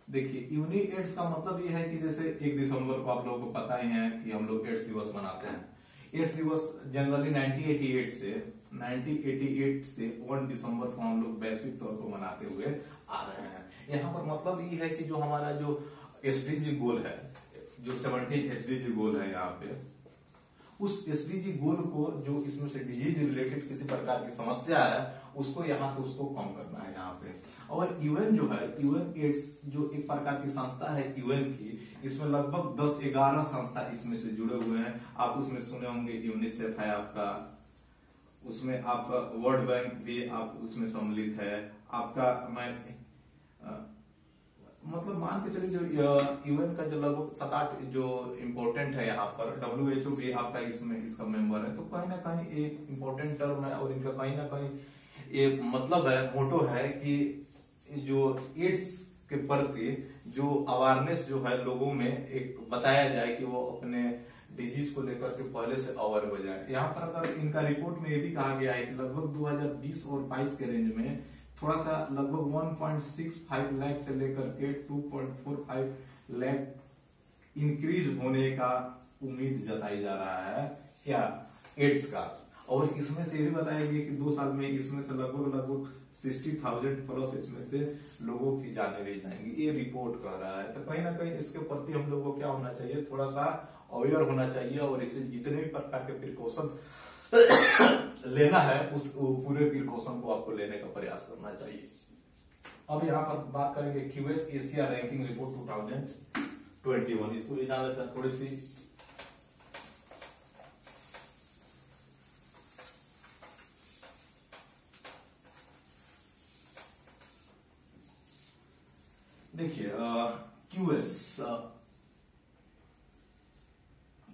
देखिए यूनिएड्स का मतलब यह है कि जैसे 1 दिसंबर को आप लोगों को पता ही है कि हम लोग एड्स दिवस मनाते हैं। एड्स दिवस जनरली 1988 से 1 दिसंबर को हम लोग वैश्विक तौर पर मनाते हुए आ रहे हैं। यहाँ पर मतलब ये है कि जो हमारा जो एसडीजी गोल है, जो 70 एसडीजी गोल है यहाँ पे, उस एसडीजी गोल को जो इसमें से डिजीज रिलेटेड किसी प्रकार की समस्या है उसको यहाँ से उसको कम करना है यहाँ पे। और यूएन जो है, यूएन एड्स जो एक प्रकार की संस्था है यूएन की, इसमें लगभग 10-11 संस्था इसमें से जुड़े हुए हैं। आप उसमें सुने होंगे यूनिसेफ है आपका, उसमें आपका वर्ल्ड बैंक भी आप उसमें सम्मिलित है आपका। मैं मतलब मान के चलिए जो यूएन का जो लगभग 7-8 जो इम्पोर्टेंट है यहाँ पर, WHO भी आपका इसमें इसका मेंबर है। तो कहीं ना कहीं एक इम्पोर्टेंट टर्म है और इनका कहीं ना कहीं एक मतलब है, मोटो है कि जो एड्स के प्रति जो अवेयरनेस जो है लोगों में एक बताया जाए कि वो अपने डिजीज को लेकर के पहले से अवेयर हो जाए। यहाँ पर अगर इनका रिपोर्ट में ये भी कहा गया है कि लगभग 2020 और 22 के रेंज में थोड़ा सा लगभग 1.65 लाख से लेकर के 2.45 लाख इंक्रीज होने का उम्मीद जताई जा रहा है क्या एड्स का। और इसमें से ये भी बताया गया कि 2 साल में इसमें से लगभग 60,000 प्लस इसमें से लोगों की जानें भी जाएंगी, ये रिपोर्ट कह रहा है। तो कहीं ना कहीं इसके प्रति हम लोगों को क्या होना चाहिए, थोड़ा सा अवेयर होना चाहिए और इसे जितने भी प्रकार के प्रिकॉशन लेना है उस पूरे प्रिकॉशन को आपको लेने का प्रयास करना चाहिए। अब यहाँ पर बात करेंगे क्यूएस एशिया रैंकिंग रिपोर्ट 2021, इसको भी डाल लेते हैं थोड़ी सी। देखिए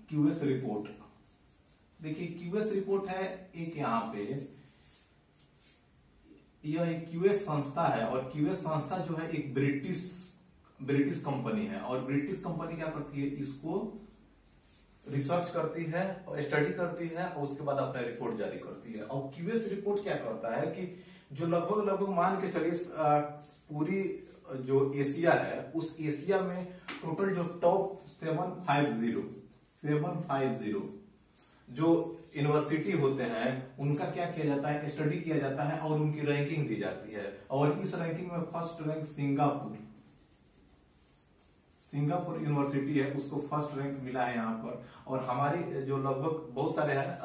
क्यूएस रिपोर्ट, देखिए क्यूएस रिपोर्ट है एक, यहाँ पे यह एक क्यूएस संस्था है और क्यूएस संस्था जो है एक ब्रिटिश कंपनी है और ब्रिटिश कंपनी क्या करती है, इसको रिसर्च करती है और स्टडी करती है और उसके बाद अपना रिपोर्ट जारी करती है। और क्यूएस रिपोर्ट क्या करता है कि जो लगभग मान के चलिए पूरी जो एशिया है उस एशिया में टोटल जो टॉप 750 जो यूनिवर्सिटी होते हैं उनका क्या किया जाता है, स्टडी किया जाता है और उनकी रैंकिंग दी जाती है। और इस रैंकिंग में फर्स्ट रैंक सिंगापुर यूनिवर्सिटी है, उसको फर्स्ट रैंक मिला है यहाँ पर। और हमारी जो लगभग बहुत सारे हैं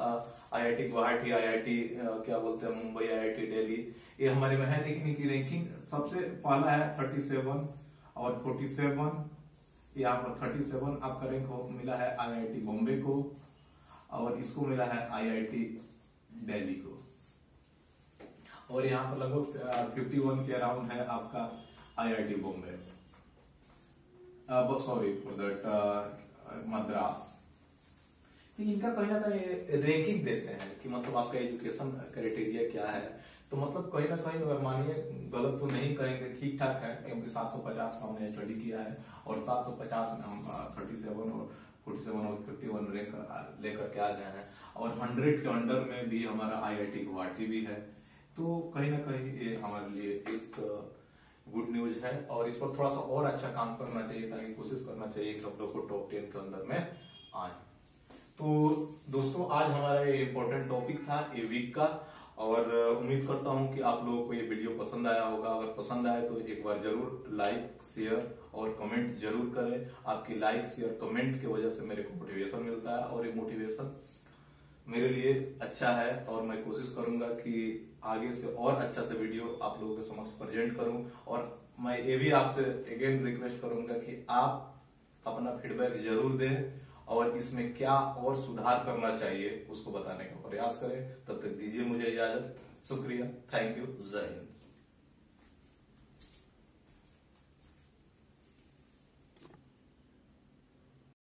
आईआईटी गुवाहाटी, आईआईटी क्या बोलते हैं मुंबई, आईआईटी दिल्ली, ये हमारे में है, लेकिन इनकी रैंकिंग सबसे पहला है 37 और 47, यहाँ पर 37 आपका रैंक मिला है आईआईटी बॉम्बे को और इसको मिला है आईआईटी दिल्ली को। और यहाँ पर लगभग 51 के अराउंड है आपका IIT Bombay, sorry for that Madras. इनका कहीं ना कहीं रैंकिंग देते हैं कि मतलब आपका एजुकेशन क्राइटेरिया क्या है। तो मतलब कहीं ना कहीं अगर मानिए गलत तो नहीं कहेंगे, ठीक ठाक है, क्योंकि 750 का हमने स्टडी किया है और 750 में हम 37 और 47 और 51 रैंक लेकर के आ गए हैं। और 100 के अंडर में भी हमारा आईआईटी गुवाहाटी भी है। तो कहीं ना कहीं ये हमारे लिए एक गुड न्यूज है और इस पर थोड़ा सा और अच्छा काम करना चाहिए, ताकि कोशिश करना चाहिए कि हम लोग को टॉप 10 के अंदर में आए। तो दोस्तों आज हमारा ये इम्पोर्टेंट टॉपिक था ये वीक का और उम्मीद करता हूं कि आप लोगों को ये वीडियो पसंद आया होगा। अगर पसंद आए तो एक बार जरूर लाइक, शेयर और कमेंट जरूर करें। आपकी लाइक, शेयर, कमेंट की वजह से मेरे को मोटिवेशन मिलता है और ये मोटिवेशन मेरे लिए अच्छा है और मैं कोशिश करूंगा कि आगे से और अच्छा से वीडियो आप लोगों के समक्ष प्रेजेंट करूं। और मैं ये भी आपसे अगेन रिक्वेस्ट करूंगा कि आप अपना फीडबैक जरूर दें और इसमें क्या और सुधार करना चाहिए उसको बताने का प्रयास करें। तब तक दीजिए मुझे इजाजत। शुक्रिया, थैंक यू, जय हिंद।